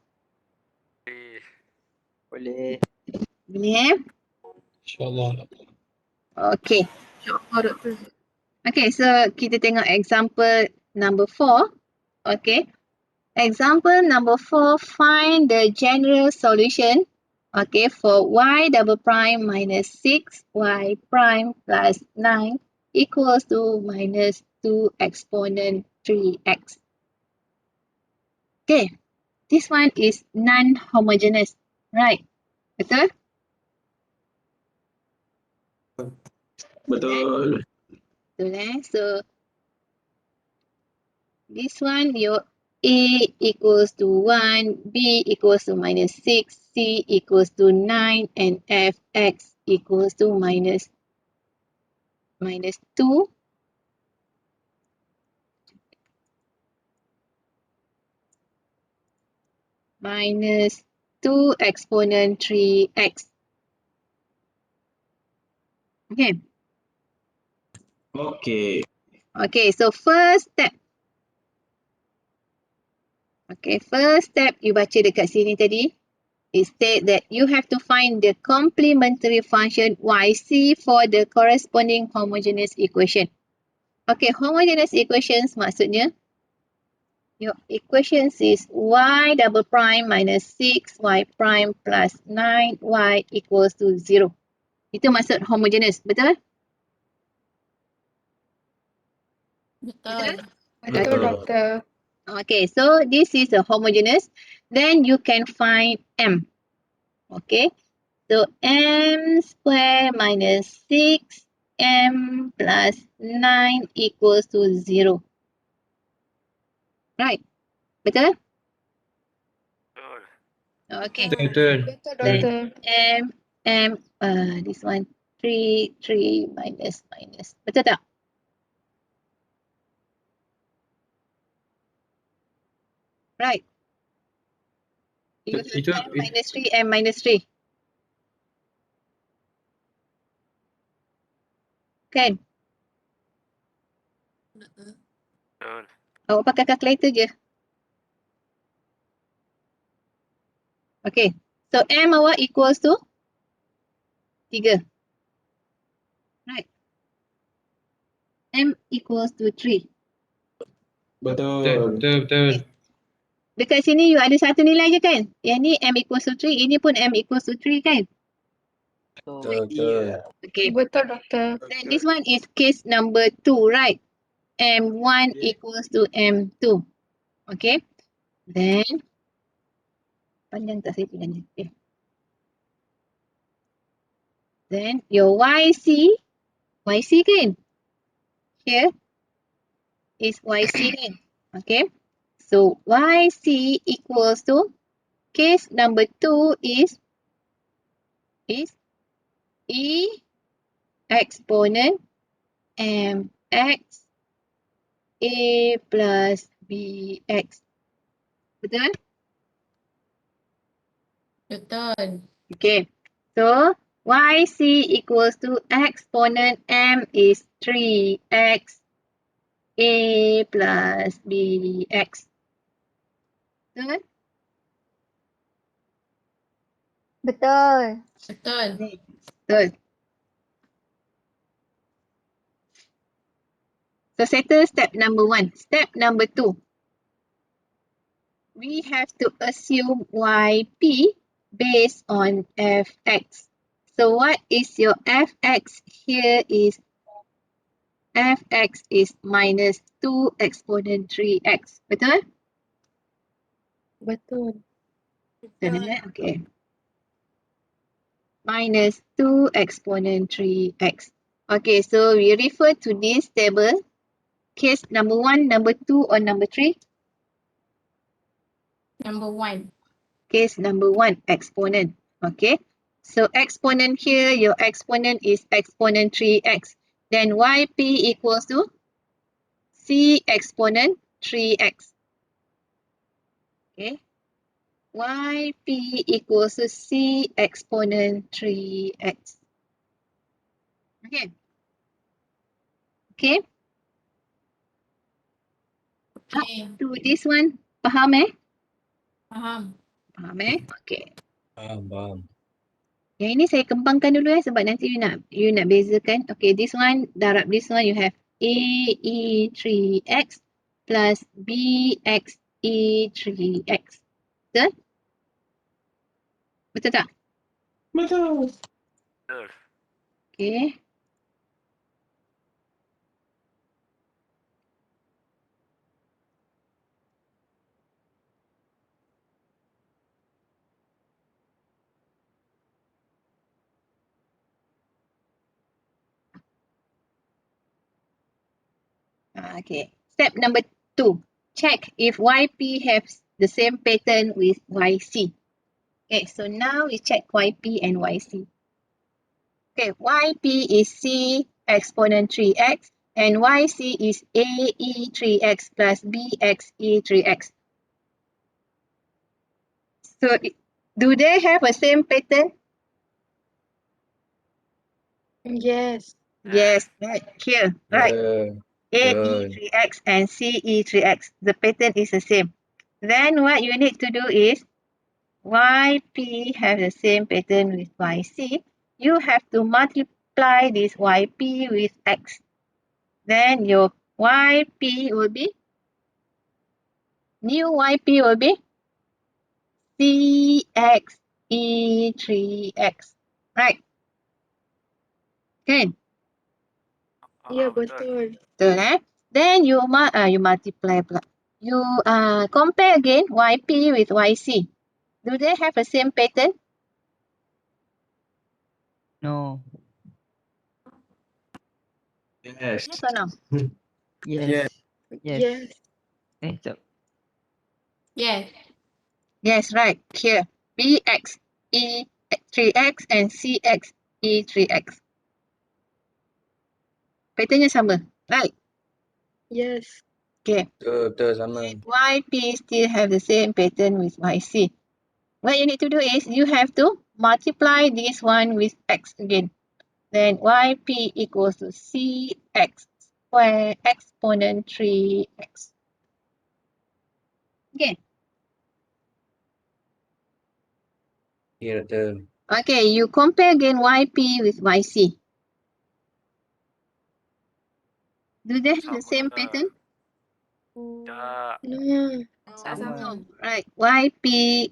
E: Boleh.
A: Boleh
G: InsyaAllah.
A: Okay.
D: InsyaAllah doktor.
A: Okay, so kita tengok example number 4. Okay. Example number 4, find the general solution Okay, for y double prime minus 6y prime plus 9 equals to minus 2 exponent 3x. Okay, this one is non-homogeneous, right? Betul?
B: Betul.
A: Betul So, this one your A equals to 1, B equals to minus 6, C equals to 9, and Fx equals to minus 2 minus 2 exponent 3x. Okay.
B: Okay.
A: Okay, so first step. Okay, first step you baca dekat sini tadi. It state that you have to find the complementary function yc for the corresponding homogeneous equation. Okay, homogeneous equations maksudnya your equations is y double prime minus 6y prime plus 9y equals to 0. Itu maksud homogeneous, betul?
H: Betul.
D: Betul, doktor.
A: Okay, so this is a homogeneous. Then you can find m. Okay, so m square minus 6m plus 9 equals to 0. Right, betul?
F: Betul.
A: Okay,
C: Betul.
D: Betul,
A: then
D: doktor.
A: this one 3 minus. Betul tak? Right. You have
C: Itu
A: m minus 3. Kan?
F: Betul.
A: Awak pakai calculator je. Okay. So m awak equals to 3. Right. M equals to 3.
B: Betul.
A: Okay. Dekat sini you ada satu nilai je kan? Yang ni m equals to 3. Ini pun m equals to 3 kan?
E: Betul.
A: Okay.
D: Betul, doktor.
A: Then this one is case number 2, right? M1 equals to M2. Okay. Then, panjang tak saya tulisnya? Okay. Then, your YC kan? Here is YC kan? Okay. So, YC equals to, case number 2 is E exponent mx a plus bx. Betul?
H: Betul.
A: Okay. So, yc equals to exponent m is 3x a plus bx. Betul?
H: Betul.
A: Betul. So, settle step number 1. Step number 2. We have to assume yp based on fx. So, what is your fx? Here is fx is minus 2 exponent 3x. Betul?
D: Betul.
A: Betul. Okay. Minus 2 exponent 3x. Okay, so we refer to this table. Case number 1, number 2, or number 3?
H: Number 1.
A: Case number 1, exponent. Okay. So exponent here, your exponent is exponent 3x. Then yp equals to c exponent 3x. Okay. Yp equals to c exponent 3x. Okay. Okay.
H: Okay.
A: Up to this one, faham
H: Faham.
A: Faham Okay.
E: Faham.
A: Yang ini saya kembangkan dulu sebab nanti you nak bezakan. Okay, this one, darab this one you have AE3X plus BXE3X. Betul? Betul tak?
B: Betul.
F: Betul.
A: Okay. Okay. Step number 2. Check if YP has the same pattern with YC. Okay, so now we check YP and YC. Okay, YP is C exponent 3x and YC is AE 3x plus BX E 3x. So do they have a same pattern?
D: Yes.
A: Yes, right here, right. AE
E: Betul.
A: 3x and CE 3x. The pattern is the same. Then what you need to do is YP have the same pattern with YC. You have to multiply this YP with X. Then your YP will be, new YP will be CX E3X. Right? Kan?
D: Ya,
F: Betul.
D: betul.
A: Betul Then you multiply pula. You compare again YP with YC. Do they have the same pattern?
I: No.
B: Yes.
A: Yes or no?
I: Yes. Yes.
D: Yes.
I: Jap.
D: Yes.
A: Yes, right. Here. BX E3X and CX E3X. Patternnya sama. Right?
D: Yes.
A: Okay.
E: Betul sama.
A: YP still have the same pattern with YC. What you need to do is you have to multiply this one with X again. Then YP equals to CX square exponent 3X. Okay.
E: Ya betul.
A: Okay, you compare again YP with YC. Do they have the same pattern?
F: Tak.
D: No.
I: Sama.
A: No, right. YP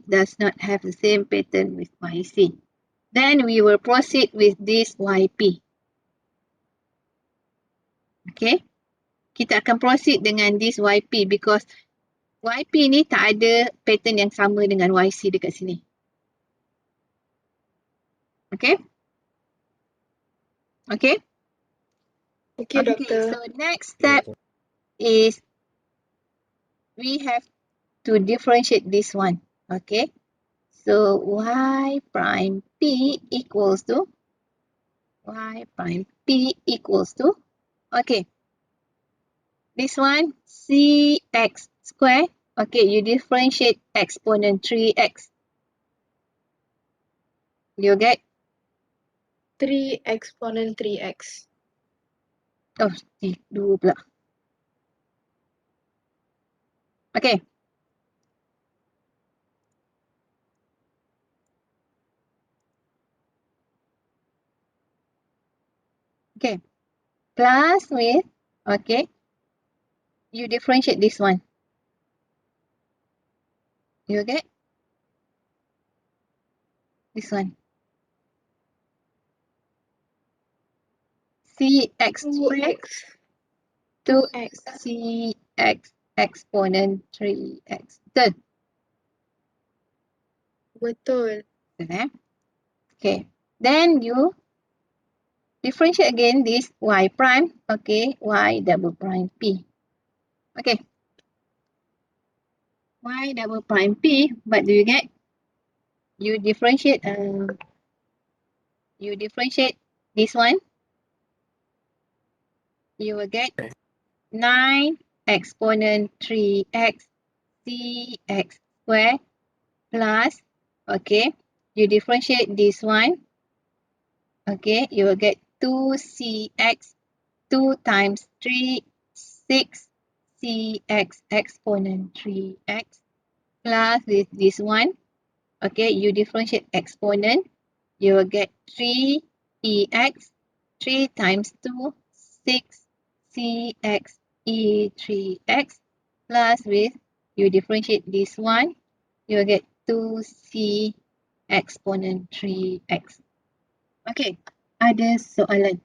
A: does not have the same pattern with YC. Then we will proceed with this YP. Okay. Kita akan proceed dengan this YP because YP ni tak ada pattern yang sama dengan YC dekat sini. Okay. Okay.
D: Okay, doktor.
A: So next
E: Ya
A: step
E: betul.
A: is we have to differentiate this one. Okay. So y prime p equals to okay. This one cx square. Okay, you differentiate exponent 3x. You get
D: 3 exponent 3x.
A: oh 2 pula. Okay. Okay. Plus with okay. You differentiate this one. You get this one. Cx square
D: 2x.
A: 2
D: 2x.
A: Cx exponent 3x. Betul?
D: Betul.
A: Betul Okay. Then you differentiate again this y prime. Okay. Y double prime p. Okay. Y double prime p. What do you get? You differentiate this one. You will get 9 exponent 3x cx square plus, okay, you differentiate this one, okay, you will get 2cx 2 times 3 6 cx exponent 3x plus with this one, okay, you differentiate exponent, you will get 3ex 3 times 2 6 cx e3x plus with you differentiate this one, you will get 2c exponent 3x. Okay, ada soalan?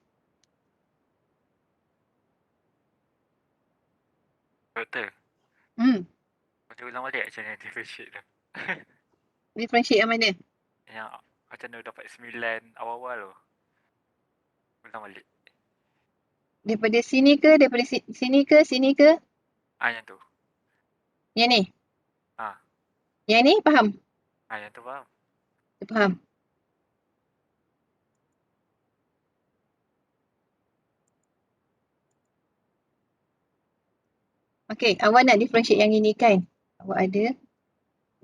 F: Doktor, macam ulang balik macam mana differentiate tu.
A: Differentiate yang mana?
F: Yang macam mana dapat 9 awal-awal tu. Ulang balik.
A: Daripada sini ke? Daripada sini ke? Sini ke?
F: Yang tu.
A: Yang ni?
F: Ah.
A: Yang ni faham?
F: Yang tu faham.
A: Faham. Okay, awak nak differentiate yang ini kan? Awak ada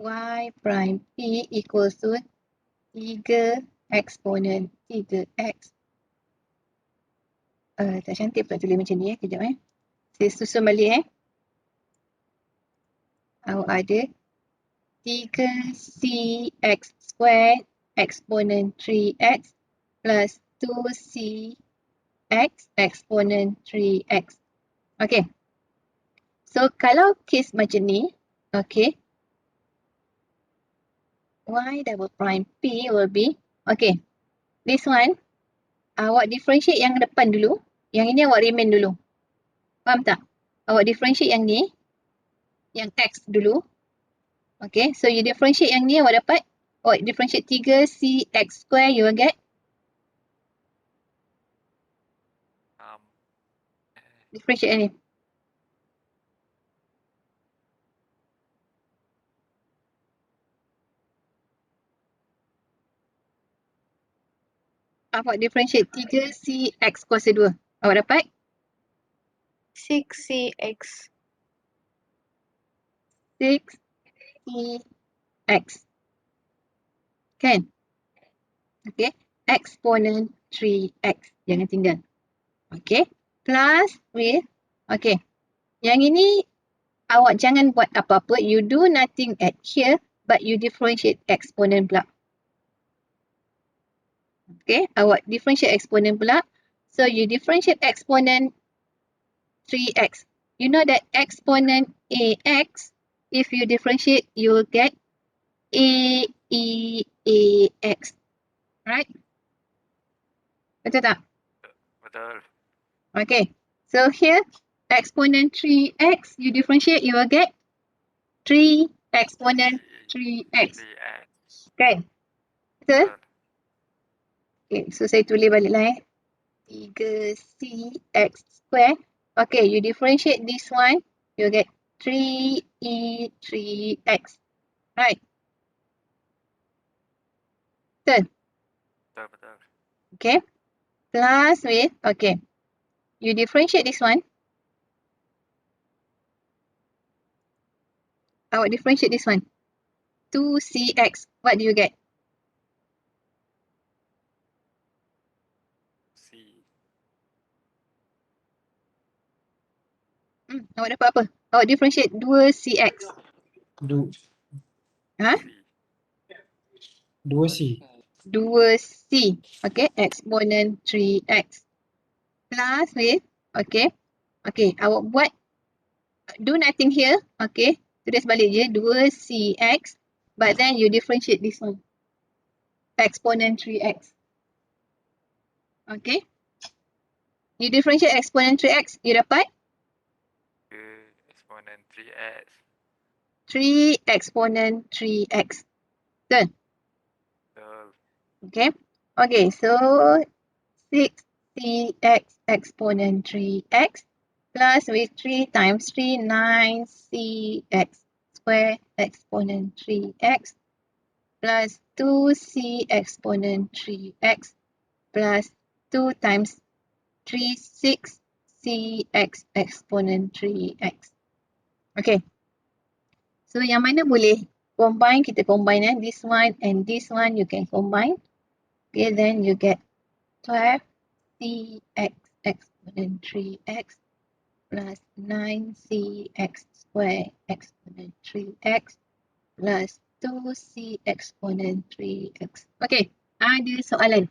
A: y prime p equals to 3 eksponen 3x. Tak cantik pula tulis macam ni kejap Saya susun balik Awak ada 3cx squared eksponen 3x plus 2cx eksponen 3x. Okay. So kalau case macam ni, okay, y double prime p will be, okay, this one, awak differentiate yang depan dulu, yang ini awak remain dulu. Faham tak? Awak differentiate yang ni, yang x dulu. Okay, so you differentiate yang ni, awak dapat, awak differentiate 3cx square, you will get, differentiate yang ni. Awak differentiate 3cx kuasa 2. Awak dapat
D: 6cx.
A: 6cx. Kan? Okay. Eksponen 3x. Jangan tinggal. Okay. Plus with, okay. Yang ini awak jangan buat apa-apa. You do nothing at here, but you differentiate eksponen pula. Okay. Awak differentiate eksponen pula. So you differentiate eksponen 3x. You know that exponent ax, if you differentiate, you will get ax. Right? Betul tak?
F: Betul.
A: Okay. So here, exponent 3x, you differentiate, you will get 3 exponent 3x. Kan? Betul? Okay, so saya tulis balik lah 3cx square. Okay, you differentiate this one, you'll get 3e3x. Right? Betul?
F: Betul.
A: Okay. Plus with, okay. You differentiate this one. Awak differentiate this one. 2cx. What do you get?
F: C.
A: Awak dapat apa? Awak differentiate 2cx. Ha?
J: 2C.
A: 2c. Okay. Exponent 3x. Plus with, okay. Okay. Awak buat, do nothing here. Okay. Tulis balik je. 2cx. But then you differentiate this one. Exponent 3x. Okay. You differentiate exponent 3x. You dapat?
F: Exponent 3x.
A: 3 exponent 3x. Betul?
F: Betul.
A: Okay. Okay, so 6cx exponent 3x plus with 3 times 3, 9cx square exponent 3x plus 2c exponent 3x plus 2 times 3, 6cx exponent 3x. Okay. So yang mana boleh combine, kita combine this one and this one you can combine. Okay, then you get 12cx exponent 3x plus 9cx square exponent 3x plus 2c exponent 3x. Okay, ada soalan?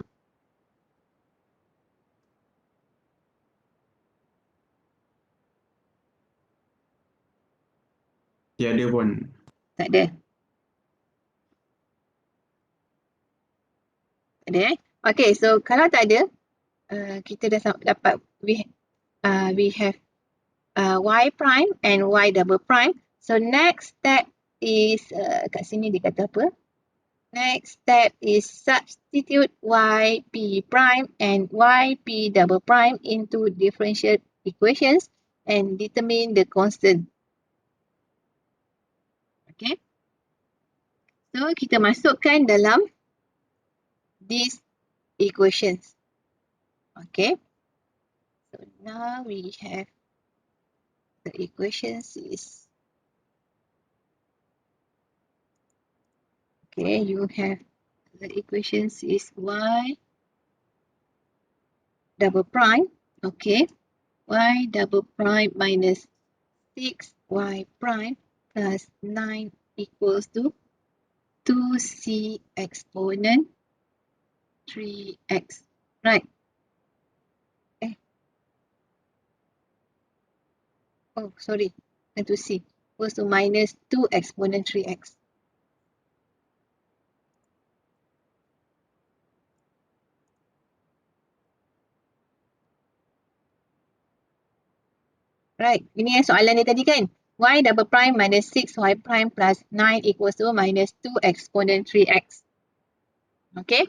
B: Tiada pun.
A: Tak ada. Ada Okay, so kalau tak ada, kita dah dapat we have y prime and y double prime. So next step is kat sini dia kata apa? Next step is substitute yp prime and yp double prime into differential equations and determine the constant. Okay. So kita masukkan dalam these equations. Okay. So now we have the equations is, okay, you have the equations is y double prime, okay, y double prime minus 6y prime plus 9 equals to 2c exponent 3x, right? Oh, sorry, and to c equals to minus 2 exponent 3x. Right, ini yang soalan dia tadi kan? Y double prime minus 6y prime plus 9 equals to minus 2 exponent 3x. Okay?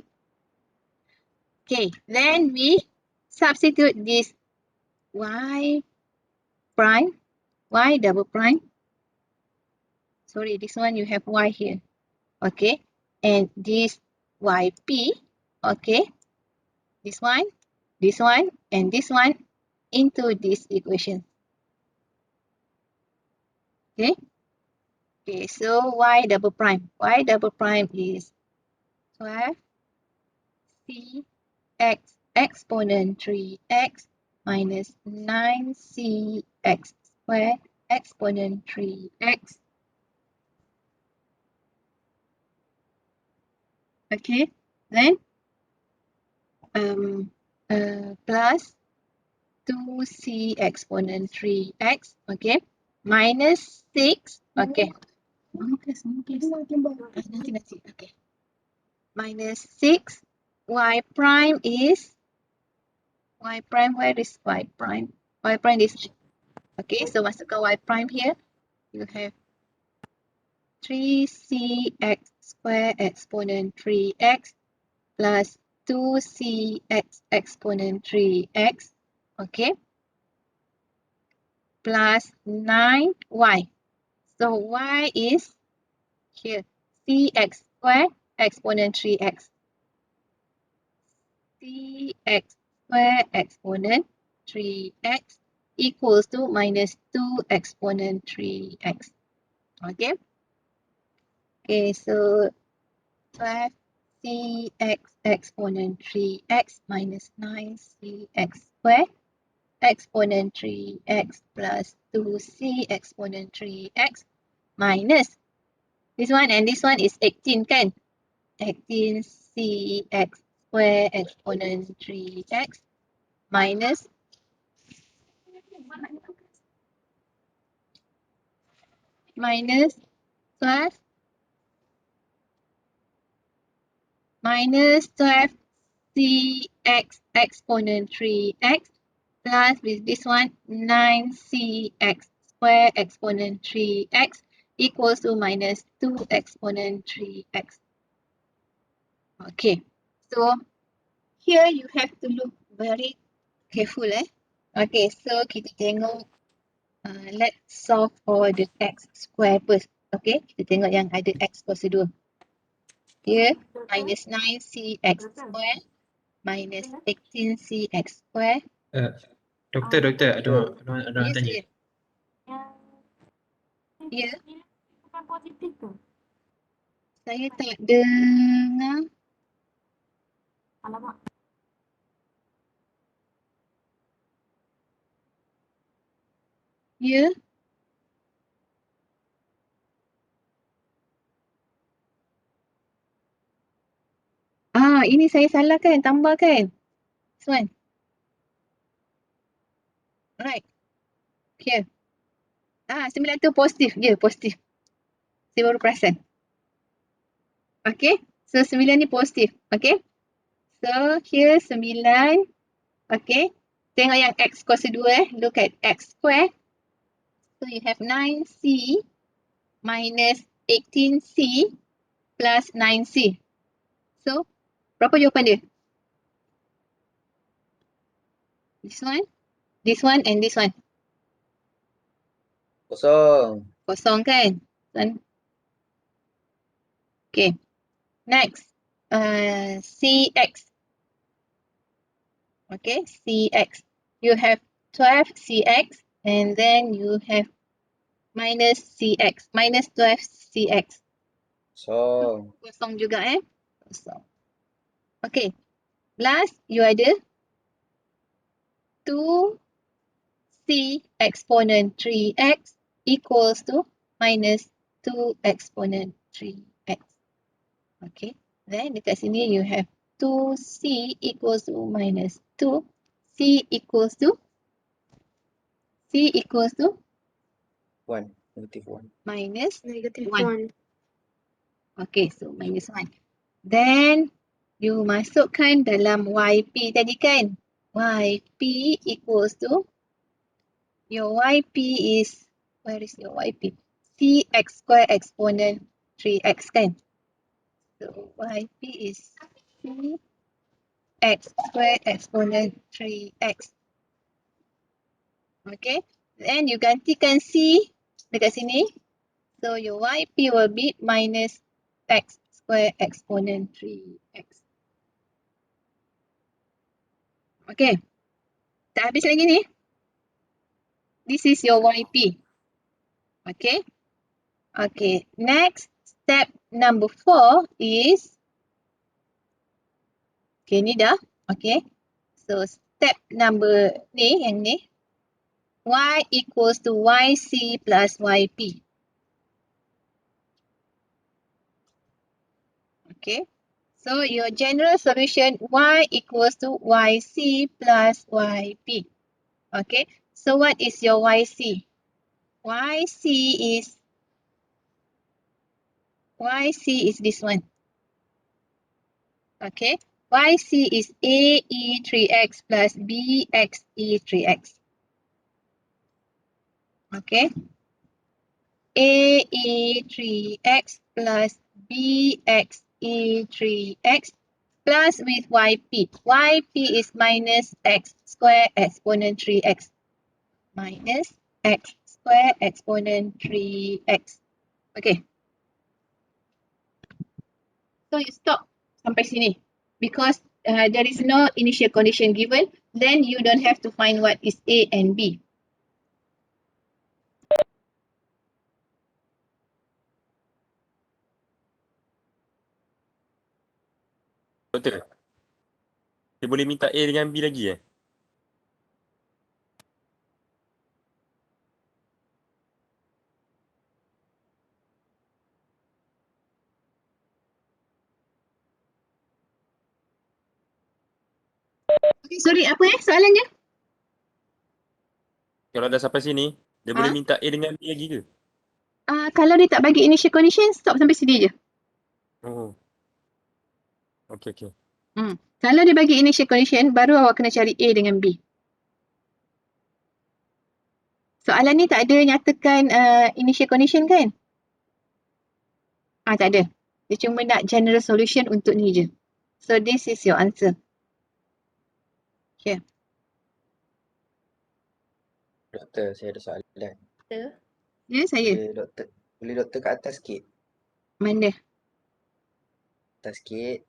A: Okay, then we substitute this y prime, y double prime. Sorry, this one you have y here. Okay, and this yp, okay, this one, and this one into this equation. Okay, okay, so y double prime is 12c x exponent 3x minus 9c x squared exponent 3x. Okay, then plus 2c exponent 3x, okay, minus 6, okay, nanti, okay, minus 6, y prime is, y prime, where is y prime? Y prime is, okay, so masukkan y prime here, you have 3cx square exponent 3x plus 2cx exponent 3x, okay, plus 9y. So y is here, cx square exponent 3x. Cx square exponent 3x equals to minus 2 exponent 3x. Okay. Okay, so 12cx exponent 3x minus 9cx square exponent 3x plus 2c exponent 3x minus this one and this one is 18 kan? 18cx square exponent 3x minus minus 12 minus 12cx exponent 3x plus with this one 9cx square exponent 3x equals to minus 2 exponent 3x. Okay, so here you have to look very careful Okay, so kita tengok let's solve for the x square first. Okay, kita tengok yang ada x kuasa 2. Here minus 9cx square minus 18cx square.
B: Doktor, ada orang
A: Yes,
B: tanya.
A: Ya. Saya tak dengar. Ya. Ini saya salah kan? Tambah kan? This one. Right. Here. 9 tu positif. Ya, positif. Saya baru perasan. Okay. So 9 ni positif. Okay. So here 9. Okay. Tengok yang X kuasa 2 Look at X square. So you have 9C minus 18C plus 9C. So berapa jawapan dia? This one and this one.
E: Kosong.
A: Kosong kan? Okay. Next. CX. Okay, CX. You have 12CX and then you have minus CX. Minus 12CX.
E: Kosong.
A: Kosong juga Kosong. Okay. Last, you ada 2C exponent 3x equals to minus 2 exponent 3x. Okay. Then dekat sini you have 2C equals to minus 2. C equals to
E: 1. Negative 1.
A: minus
D: Negative
A: 1.
D: 1.
A: Okay, so minus 1. Then you masukkan dalam YP tadi kan. YP equals to, your YP is, where is your YP? CX square exponent 3x kan. So YP is CX square exponent 3x. Okay, then you gantikan C dekat sini. So your YP will be minus x square exponent 3x. Okay, tak habis lagi ni. This is your YP. Okay. Okay, next step number 4 is, okay ni dah. Okay, so step number ni, yang ni. Y equals to YC plus YP. Okay, so your general solution Y equals to YC plus YP. Okay, so what is your YC? YC is this one. Okay, YC is AE3X plus BXE3X. Okay, AE3X plus BXE3X plus with YP. YP is minus x square exponent 3x. Minus x square exponent 3x. Okay. So you stop sampai sini. Because there is no initial condition given, then you don't have to find what is A and B.
G: Doktor, dia boleh minta A dengan B lagi
A: Okay, sorry, apa soalannya?
G: Kalau dah sampai sini, dia boleh minta A dengan B lagi ke?
A: Kalau dia tak bagi initial condition, stop sampai sini je.
G: Oh. Okey, okey.
A: Kalau dia bagi initial condition, baru awak kena cari A dengan B. Soalan ni tak ada nyatakan initial condition kan? Tak ada. Dia cuma nak general solution untuk ni je. So this is your answer. Here.
E: Doktor, saya ada soalan.
A: Ya, saya.
E: Boleh doktor kat atas sikit?
A: Mana?
E: Atas sikit.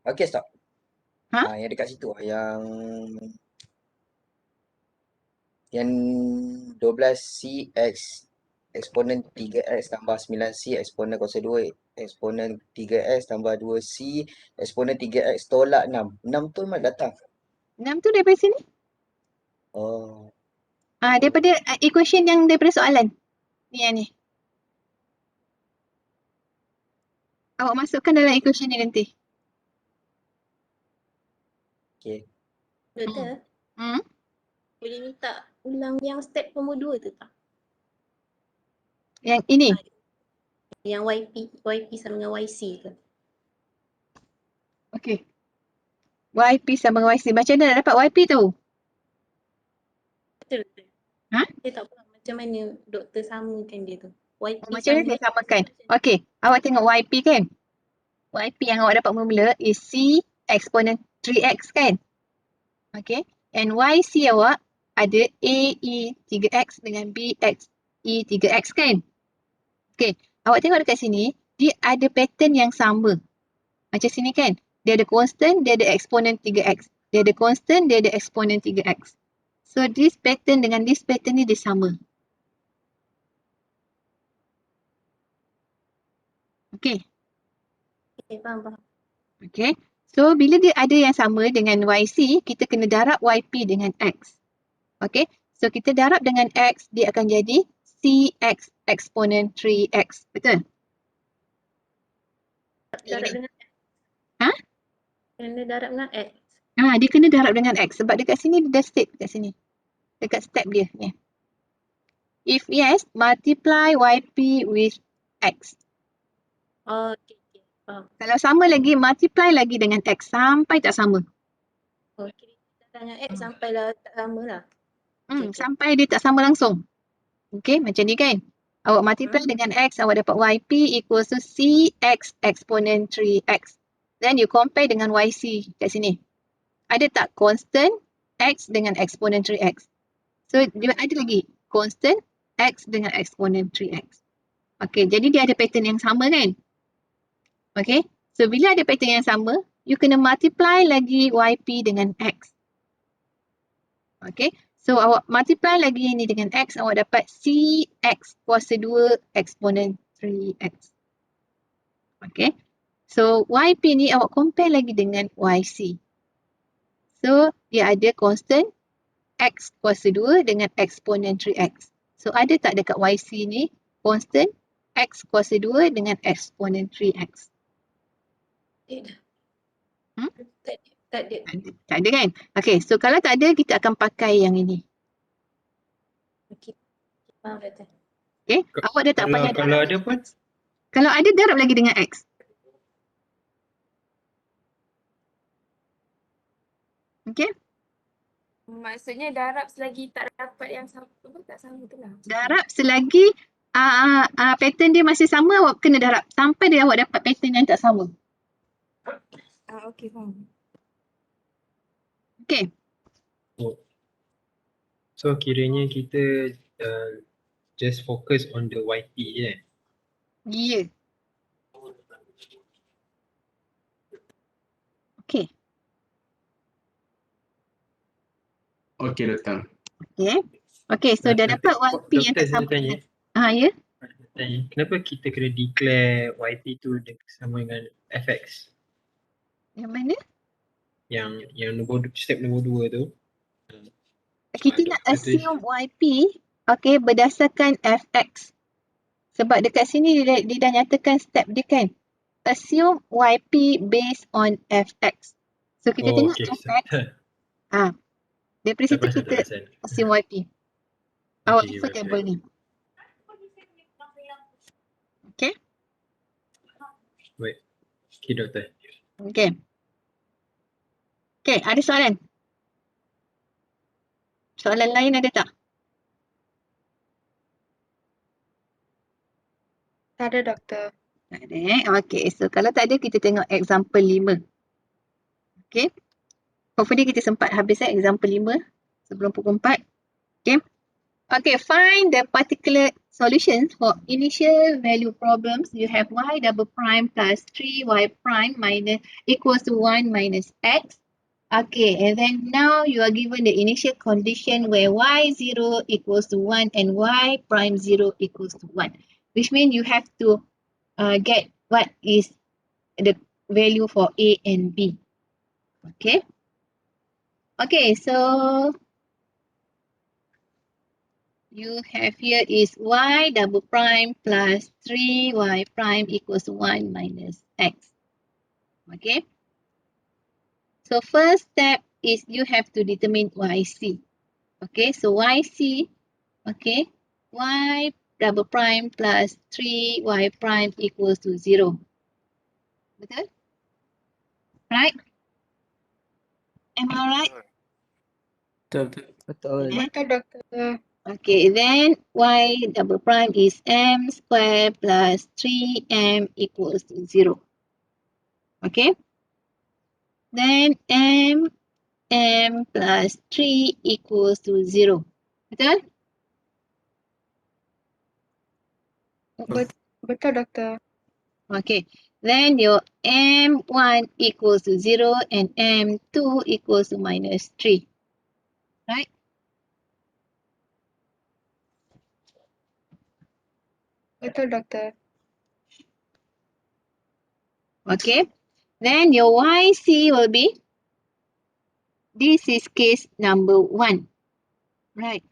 E: Okay, stop. Yang dekat situ lah. Yang 12CX eksponen 3X tambah 9C eksponen kuasa 2 eksponen 3X tambah 2C eksponen 3X tolak 6. 6 tu mana datang?
A: 6 tu daripada sini.
E: Oh.
A: Daripada equation yang daripada soalan. Ni yang ni. Awak masukkan dalam equation ni nanti.
E: Okay.
J: Doktor, boleh minta ulang yang step nombor 2 tu tak?
A: Yang ini?
J: Yang YP sama dengan YC tu.
A: Okay. YP sama dengan YC. Macam mana nak dapat YP tu?
J: Betul betul.
A: Ha?
J: Saya tak faham macam mana doktor samakan dia tu. YP
A: Macam mana dia samakan? Okay. Awak tengok YP kan? YP yang awak dapat mula is C exponent 3x kan? Okay. And YC awak ada AE 3x dengan BX E 3x kan? Okay. Awak tengok dekat sini, dia ada pattern yang sama. Macam sini kan? Dia ada constant, dia ada exponent 3x. Dia ada constant, dia ada exponent 3x. So this pattern dengan this pattern ni dia sama. Okay.
J: Okay, faham.
A: Okay. So bila dia ada yang sama dengan YC, kita kena darab YP dengan X. Okay. So kita darab dengan X, dia akan jadi CX exponent 3X. Betul?
J: Darab dengan X.
A: Ha?
J: Kena darab dengan X.
A: Dia kena darab dengan X sebab dekat sini dia dah state dekat sini. Dekat step dia ni. If yes, multiply YP with X.
J: Oh, okay. Faham.
A: Kalau sama lagi, multiply lagi dengan X sampai tak sama.
J: Oh, kira dengan X sampailah tak sama lah. Okay.
A: Sampai dia tak sama langsung. Okay, macam ni kan. Awak multiply dengan X, awak dapat YP equals to CX exponent 3X. Then you compare dengan YC kat sini. Ada tak constant X dengan exponent 3X? So, dia ada lagi constant X dengan exponent 3X. Okay, jadi dia ada pattern yang sama kan? Okay, so bila ada pattern yang sama, you kena multiply lagi YP dengan X. Okay, so awak multiply lagi ni dengan X, awak dapat CX kuasa 2 exponent 3X. Okay, so YP ni awak compare lagi dengan YC. So, dia ada constant X kuasa 2 dengan exponent 3X. So, ada tak dekat YC ni constant X kuasa 2 dengan exponent 3X?
J: Tak ada.
A: Tak ada kan? Okay, so kalau tak ada, kita akan pakai yang ini.
J: Okay. Faham betul.
A: Okay, awak dah tak payah
C: Kalau
A: darab
C: ada
A: dengan
C: pun?
A: X. Kalau ada, darab lagi dengan X. Okay?
J: Maksudnya darab selagi tak dapat yang sama pun tak sama tu lah.
A: Darab selagi pattern dia masih sama, awak kena darab. Sampai dia awak dapat pattern yang tak sama.
J: Okay, faham.
A: Okay.
G: So kiranya kita just focus on the YP je.
A: Ya. Okay.
B: Okey, doktor.
A: Okay. Okay, so dah dapat YP yang tak sama.
G: Tanya,
A: Ya.
G: kenapa kita kena declare YP tu sama dengan FX?
A: Yang mana?
G: Yang step nombor 2 tu.
A: Kita nak assume YP okay, berdasarkan FX. Sebab dekat sini dia dah nyatakan step dia kan. Assume YP based on FX. So kita tengok FX. Daripada situ kita assume YP. Awak ikut table ni. Okay.
G: Baik. Okay, doktor.
A: Okay. Okay, ada soalan? Soalan lain ada tak?
D: Tak ada, doktor.
A: Tak ada Okay, so kalau tak ada, kita tengok example 5. Okay. Hopefully kita sempat habis example 5 sebelum pukul 4. Okay. Okay, find the particular solutions for initial value problems. You have y double prime plus 3y prime minus equals to 1 minus x. Okay, and then now you are given the initial condition where y0 equals to 1 and y prime 0 equals to 1. Which means you have to get what is the value for a and b. Okay. Okay, so you have here is y double prime plus 3y prime equals to 1 minus x. Okay. So first step is you have to determine YC. Okay, so YC, okay, y double prime plus 3y prime equals to 0. Betul? Right? Am I right?
B: Betul.
I: Betul.
D: Betul, Doktor.
A: Okay, then y double prime is m square plus 3m equals to 0. Okay? Then m plus 3 equals to 0. Betul?
D: Betul, Doktor.
A: Okay. Then your m1 equals to 0 and m2 equals to minus 3. Right?
D: Betul, Doktor.
A: Okay. Then your YC will be, this is case number 1. Right.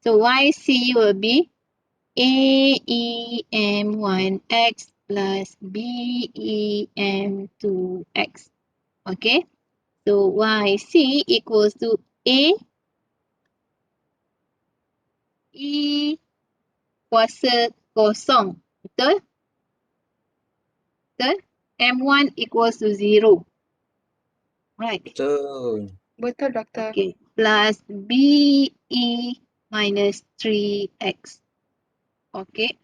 A: So YC will be AEM1X plus BEM2X. Okay. So YC equals to A E kuasa kosong. Betul? Betul? M1 equals to 0. Right.
E: Betul.
D: Betul, Doktor.
A: Okay. Plus BE minus 3X. Okay.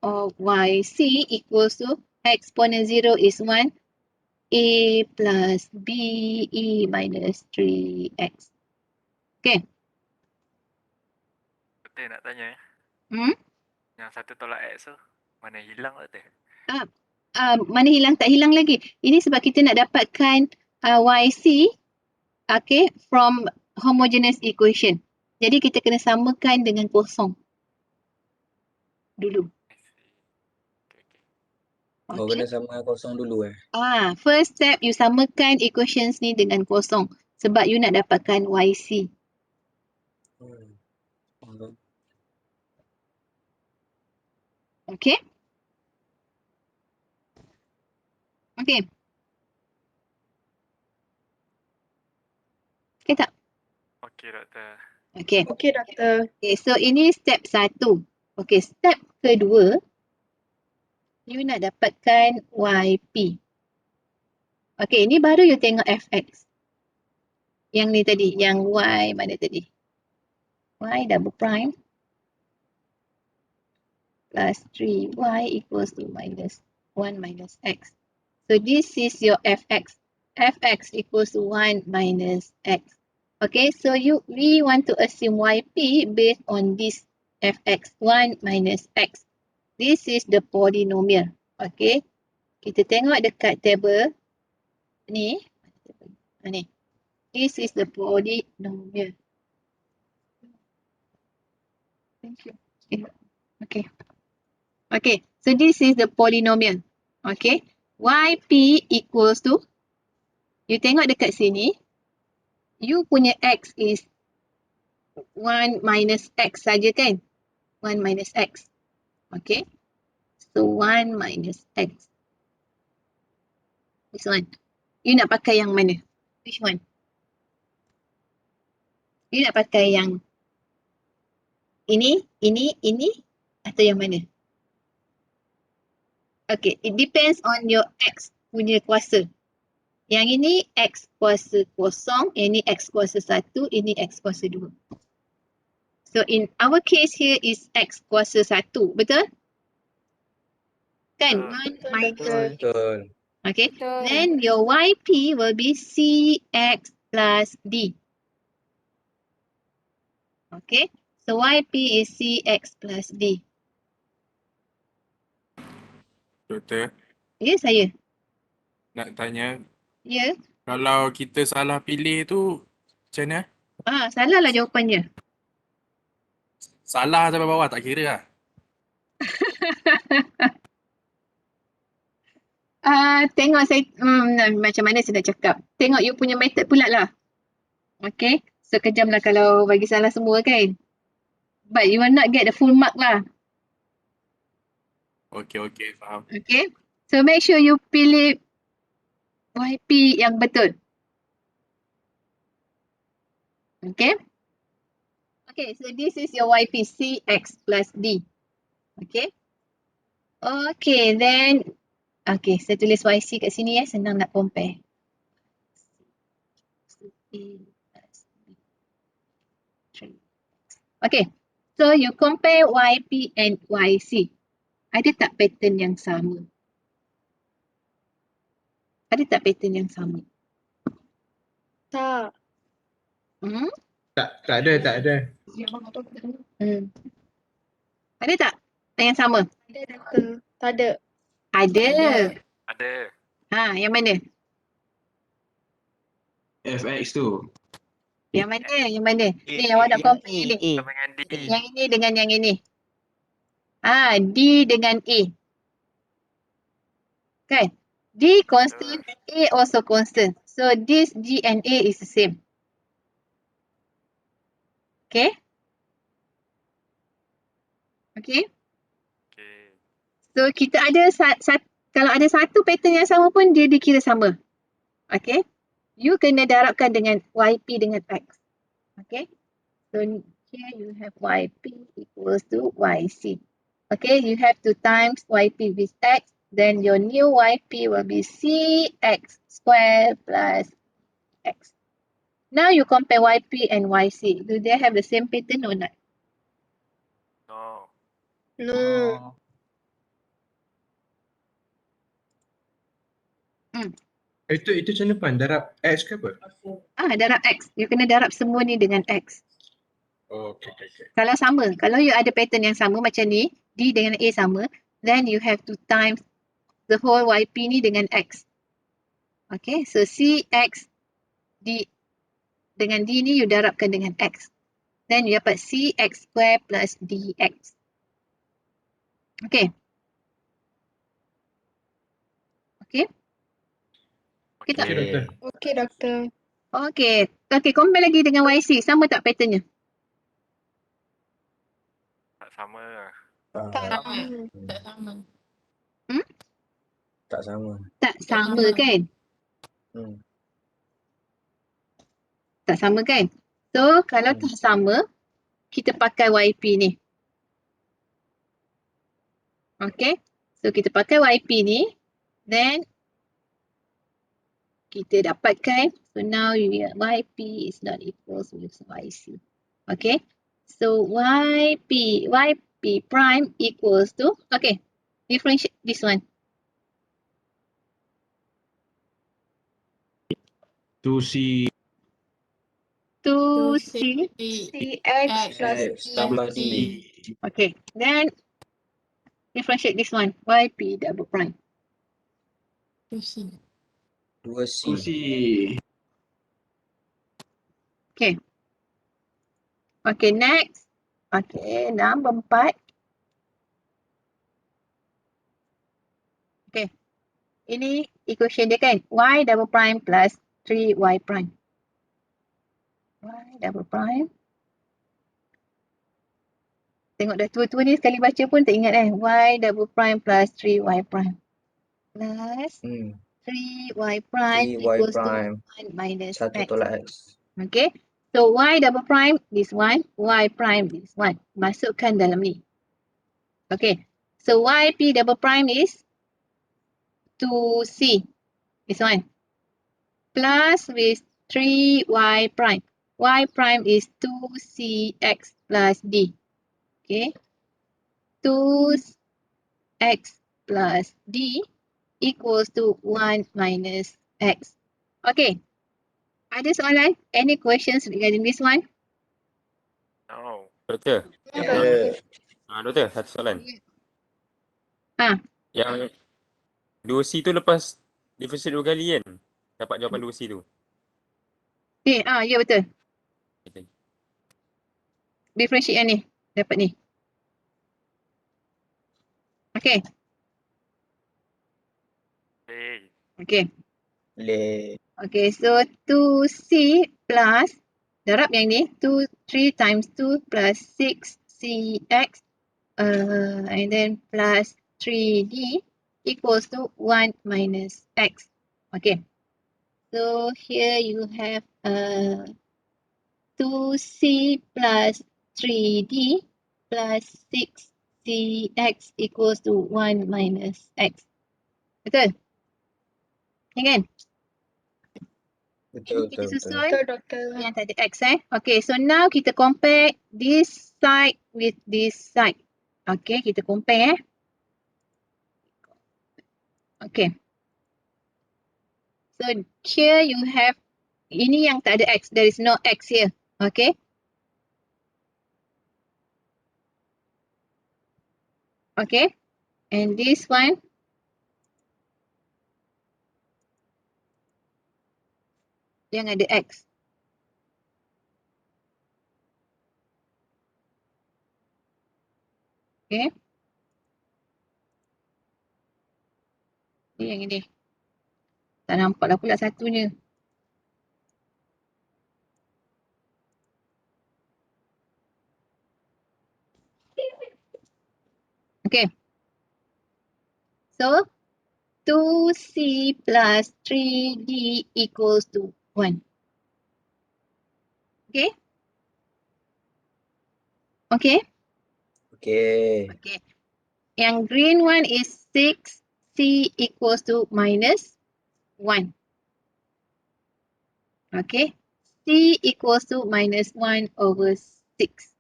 A: Or YC equals to exponent 0 is 1. A plus BE minus 3X. Okay.
F: Betul nak tanya.
A: Hmm?
F: Yang satu tolak X tu. Mana hilang tak tu?
A: Mana hilang tak hilang lagi. Ini sebab kita nak dapatkan YC okay, from homogeneous equation. Jadi kita kena samakan dengan kosong dulu.
F: I see. Okay, okay.
E: Oh,
A: Okay.
E: kena sama kosong dulu
A: First step you samakan equations ni dengan kosong sebab you nak dapatkan YC. Okay. Okay. Okay tak?
F: Okay, Doktor.
A: Okay.
D: Okey, Doktor.
A: Okay, so ini step 1. Okay, step kedua, you nak dapatkan YP. Okay, ini baru you tengok FX. Yang ni tadi, yang Y mana tadi? Y double prime plus 3Y equals to minus 1 minus X. So this is your FX. FX equals to 1 minus X. Okay, so we want to assume YP based on this FX 1 minus X. This is the polynomial. Okay, kita tengok dekat table ni. Ni. This is the polynomial. Thank you. Okay. Okay, so this is the polynomial. Okay, YP equals to, you tengok dekat sini, you punya X is 1 minus X saja kan? 1 minus X. Okay, so 1 minus X. This one. You nak pakai yang mana? Which one? You nak pakai yang ini, atau yang mana? Okay, it depends on your X punya kuasa. Yang ini X kuasa kosong, yang ini X kuasa 1, ini X kuasa 2. So in our case here is X kuasa 1, betul? Kan? 1 minus.
E: Betul.
A: Okay,
D: Betul.
A: then your YP will be CX plus D. Okay, so YP is CX plus D.
K: Doktor,
A: Ya, saya.
K: nak tanya,
A: Ya.
K: kalau kita salah pilih tu macam mana?
A: Salah lah jawapannya.
K: Salah sampai bawah tak kira lah.
A: Tengok saya, macam mana saya nak cakap. Tengok you punya method pula lah. Okay, sekejam lah kalau bagi salah semua kan. But you will not get the full mark lah.
K: Okey, faham.
A: Okay, so make sure you pilih YP yang betul. Okay. Okay, so this is your YP, CX plus D. Okay. Okay, then, okay, saya tulis YC kat sini senang nak compare. A plus B. 3. Okay. So you compare YP and YC. Ada tak pattern yang sama? Ada tak pattern yang sama?
D: Tak.
A: Hmm?
G: Tak ada.
A: Hmm. Ada tak yang sama?
D: Ada doktor. Tak ada.
A: Ada.
F: Ada.
A: Ha, yang mana?
B: FX tu.
A: Yang mana? Yang mana? Ni yang awak nak compare ni.
F: Sama dengan D.
A: Yang ini dengan yang ini. Ah, D dengan A. Kan? D constant, A also constant. So this D and A is the same. Okay? Okay?
F: Okay.
A: So kita ada kalau ada satu pattern yang sama pun dia dikira sama. Okay? You kena darabkan dengan YP dengan X. Okay? So here you have YP equals to YC. Okay, you have to times YP with X, then your new YP will be CX square plus X. Now you compare YP and YC. Do they have the same pattern or not?
F: No.
D: No.
G: Itu macam mana Puan? Darab X ke apa?
A: Darab X. You kena darab semua ni dengan X.
G: Oh, okay.
A: Kalau sama, kalau you ada pattern yang sama macam ni, D dengan A sama, then you have to times the whole YP ni dengan X. Okay, so CX D dengan D ni you darabkan dengan X. Then you dapat CX square plus DX. Okay. Okay. Okay tak?
G: doktor.
D: Okey doktor.
A: Okay. Okay, compare lagi dengan YC. Sama tak patternnya?
F: Tak sama.
D: Tak
E: Ah,
D: sama.
J: Tak sama.
E: tak sama.
A: Tak sama kan?
E: Hmm.
A: Tak sama kan? So, kalau tak sama, kita pakai YP ni. Okay. So, kita pakai YP ni. Then, kita dapatkan. So, now YP is not equals with YC. Okay. So, YP prime equals to, okay. Differentiate this one.
B: 2C
A: 2C.
D: CX plus
E: X tambah D.
A: Okay. Then, differentiate this one. YP double prime.
J: 2C.
E: 2C.
B: 2C.
A: Okay. Okay, next. Okay, number 4. Okay. Ini equation dia kan. Y double prime plus 3Y prime. Y double prime. Tengok dah tua-tua ni sekali baca pun tak ingat Y double prime plus 3Y prime. Plus 3Y prime
E: 3Y
A: equals
E: prime.
A: to 1 minus
E: 1
A: X.
E: tolak X.
A: Okay. So Y double prime this one. Y prime this one. Masukkan dalam ni. Okay. So YP double prime is 2C. This one. Plus with 3Y prime. Y prime is 2CX plus D. Okay. 2x plus D equals to 1 minus X. Okay. Ada soalan? Any questions regarding this one?
F: No.
L: Doktor, doktor, satu soalan. Yang 2C tu lepas differentiate 2 kali kan? Dapat jawapan 2C tu.
A: Ya betul.
L: Okay.
A: Differentiate yang ni. Dapat ni. Okay. Okay. Okay, so 2C plus, darab yang ni, 3 times 2 plus 6CX and then plus 3D equals to 1 minus X. Okay. So here you have 2C plus 3D plus 6CX equals to 1 minus X. Betul? Ya kan?
E: Betul,
A: Kita
E: betul, betul.
A: susun
D: Betul, doktor.
A: yang tak ada X Okay, so now kita compare this side with this side. Okay, kita compare Okay. So here you have, ini yang tak ada X. There is no X here. Okay. Okay. And this one, yang ada X. Okay. Ini yang ini. Tak nampak lah pula satunya. Okay. So 2C plus 3D equals to 1. Okay. Okay.
E: Okay.
A: Okay. Yang green one is 6C equals to minus 1. Okay. C equals to minus 1 over 6.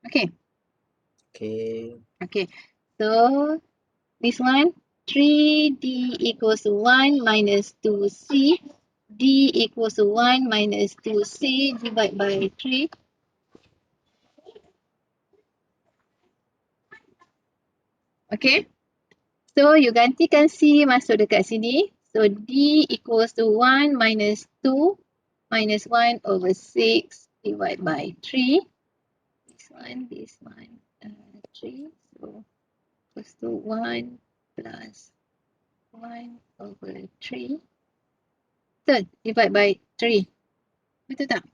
A: Okay.
E: Okay.
A: Okay. So this one 3D equals to 1 minus 2C. D equals to 1 minus 2C divided by 3. Okay. So you gantikan C masuk dekat sini. So D equals to 1 minus 2 minus 1 over 6 divided by 3. This one, 3. So equals to 1 plus 1 over 3. Betul? Divide by 3. Betul tak?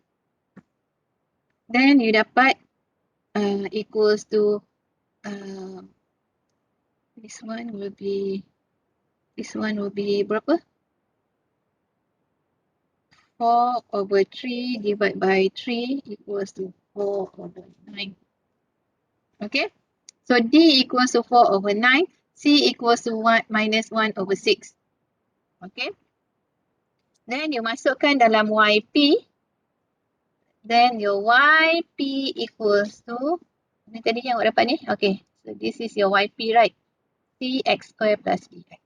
A: Then you dapat equals to this one will be berapa? 4 over 3 divided by 3 equals to 4 over 9. Okay? So D equals to 4 over 9. C equals to 1 minus 1 over 6. Okay? Then you masukkan dalam YP. Then your YP equals to, ni tadi yang awak dapat ni? Okay. So this is your YP, right? CX square plus DX.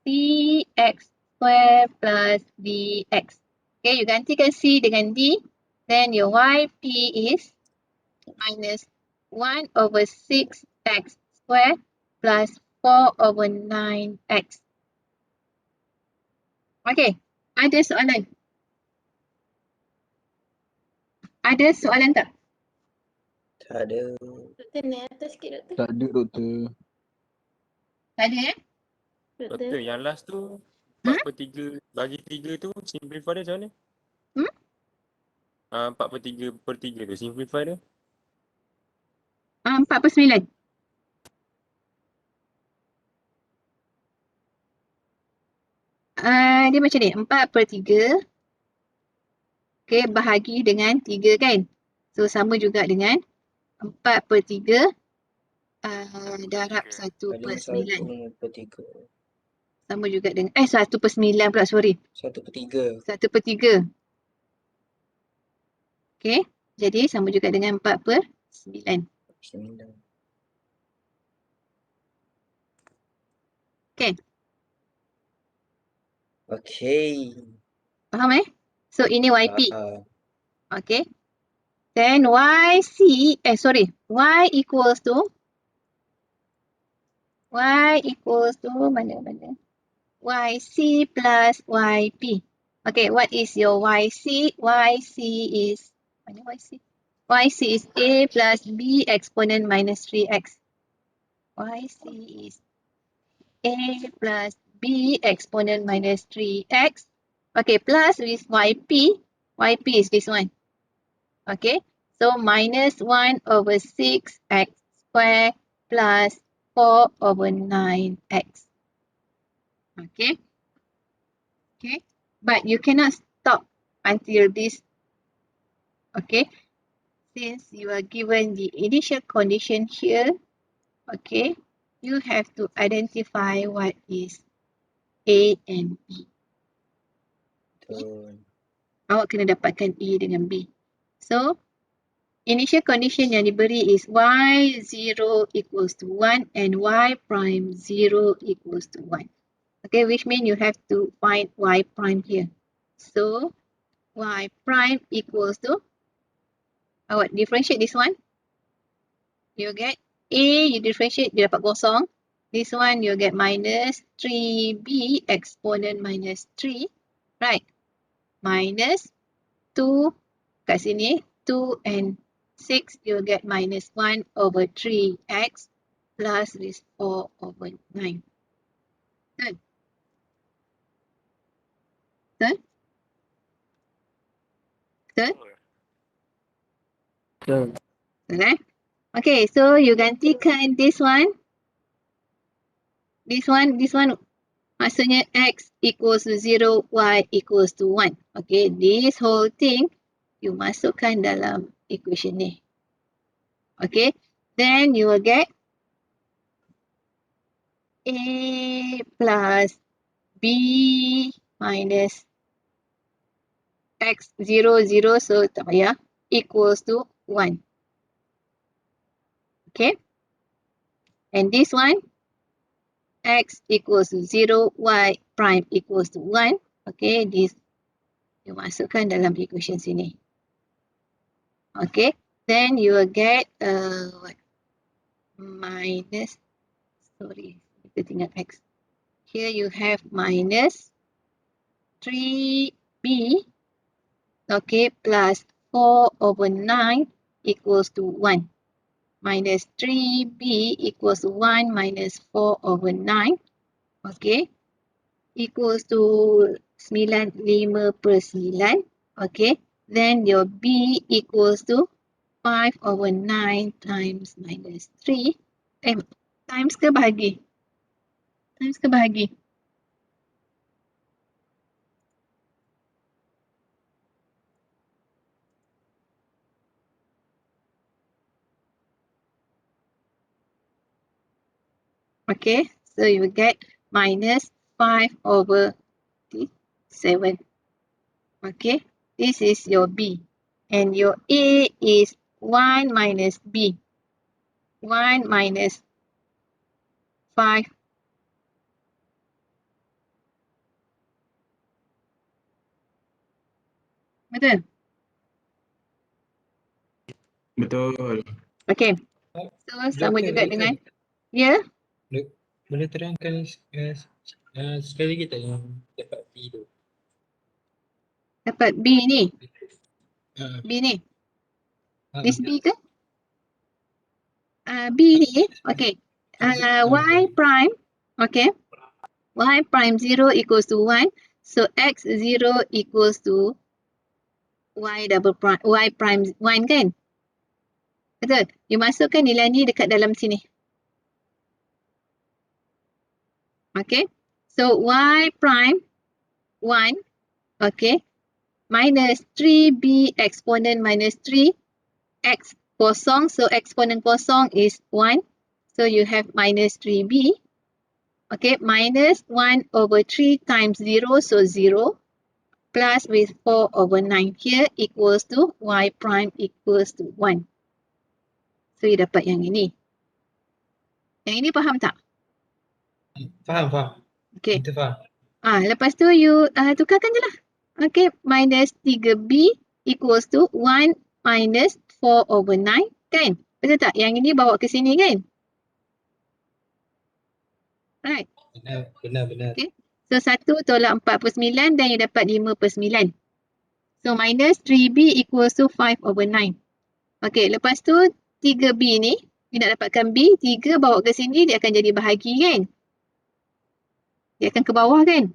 A: CX square plus DX. Okay, you gantikan C dengan D. Then your YP is minus 1 over 6x square plus 4 over 9x. Okay, ada soalan? Ada soalan tak?
E: Tak ada.
J: Doktor naik atas sikit, doktor.
I: Tak ada doktor.
A: Tak ada
L: Doktor, yang last tu 4/3 bagi 3 tu simplify dia macam mana? 4/3 tu simplify dia?
A: 4/9. Dia macam ni, 4/3 okay, bahagi dengan 3 kan. So sama juga dengan 4/3 darab 1/9.
E: 1/3.
A: Sama juga dengan 1/9 pula, sorry.
E: 1/3.
A: 1/3. Okay, jadi sama juga dengan 4/9.
E: 9.
A: Okay,
E: Okay.
A: faham So ini YP.
E: Ah,
A: Okay. Then Y equals to mana? YC plus YP. Okay, what is your YC? YC is mana YC? YC is A plus B exponent minus 3x. YC is A plus B exponent minus 3x. Okay, plus with YP. YP is this one. Okay, so minus 1 over 6x square plus 4 over 9x. Okay. Okay, but you cannot stop until this. Okay, since you are given the initial condition here. Okay, you have to identify what is A and B.
E: Betul.
A: Awak kena dapatkan A dengan B. So, initial condition yang diberi is y0 equals to 1 and y prime 0 equals to 1. Okay, which means you have to find y prime here. So, y prime equals to, awak differentiate this one. You get A, you differentiate, you dapat kosong. This one you get minus 3b exponent minus 3. Right. Minus 2 kat sini. 2 and 6 you get minus 1 over 3x plus this 4 over 9. Good. Good. Good.
K: Betul.
A: Good. Okay, so you gantikan this one. This one maksudnya x equals to 0, y equals to 1. Okay, this whole thing you masukkan dalam equation ni. Okay, then you will get A plus B minus x 0, 0, so tak payah, equals to 1. Okay, and this one x equals to 0, y prime equals to 1. Okay, this you masukkan dalam equation sini. Okay, then you will get what? Minus, sorry, kita tinggal x. Here you have minus 3b, okay, plus 4 over 9 equals to 1. Minus 3b equals to 1 minus 4 over 9, okay, equals to 9, 5 per 9, okay. Then your b equals to 5 over 9 times minus 3. Times ke bahagi? Times ke bahagi? Okay, so you will get minus 5 over 7. Okay, this is your B. And your A is 1 minus B. 1 minus 5. Betul?
B: Betul.
A: Okay, so sama juga dengan, ya?
G: Boleh terangkan sekali lagi tak yang dapat B tu?
A: Dapat B ni. B ni. This B ke? B ni, okay. Y prime, okay. Y prime 0 equals to 1. So x 0 equals to y double prime, y prime 1 kan? Betul? You masukkan nilai ni dekat dalam sini. Okay. So y prime 1, okay, minus 3b exponent minus 3, x kosong, so exponent kosong is 1. So you have minus 3b, okay, minus 1 over 3 times 0, so 0, plus with 4 over 9 here equals to y prime equals to 1. So you dapat yang ini. Yang ini faham tak?
G: Faham.
A: Okay.
G: Kita faham.
A: Lepas tu you tukarkan je lah. Okay, minus 3b equals to 1 minus 4 over 9, kan? Betul tak? Yang ini bawa ke sini kan? Right.
G: Benar.
A: Okay. So 1 tolak 4 per 9 dan you dapat 5 per 9. So minus 3b equals to 5 over 9. Okay, lepas tu 3b ni, you nak dapatkan b, 3 bawa ke sini dia akan jadi bahagi kan? Dia akan ke bawah kan?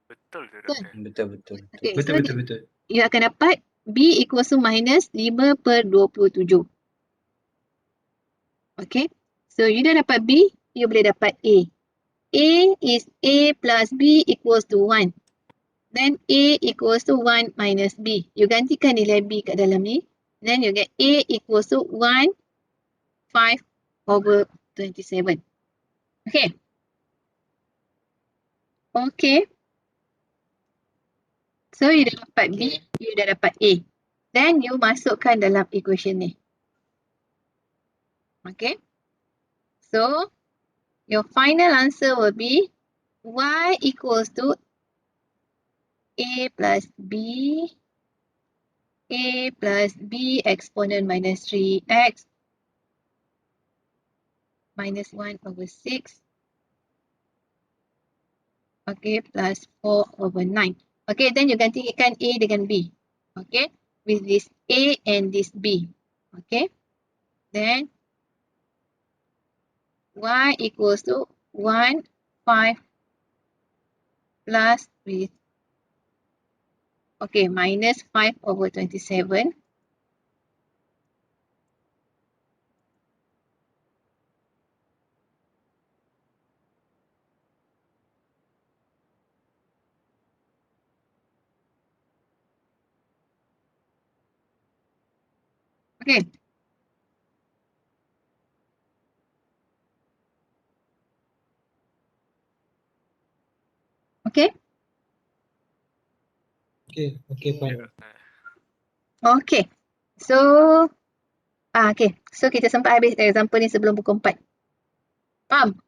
F: Betul tu doktor?
E: Betul.
A: Okay,
G: Betul.
A: You akan dapat b equals to minus 5 per 27. Okay, so you dah dapat b, you boleh dapat a. A is a plus b equals to 1. Then a equals to 1 minus b. You gantikan nilai b kat dalam ni. Then you get a equals to 1, 5 over 27. Okay. Okay. So you dah dapat B, you dah dapat A. Then you masukkan dalam equation ni. Okay. So your final answer will be Y equals to A plus B, A plus B exponent minus 3x minus 1 over 6. Okay, plus 4 over 9. Okay, then you gantikan A dengan B. Okay, with this A and this B. Okay, then Y equals to 1, 5 plus with, okay, minus 5 over 27. Okay. Okay.
G: Okay, fine.
A: Okay. So, okay. So kita sempat habis example ni sebelum pukul 4. Faham?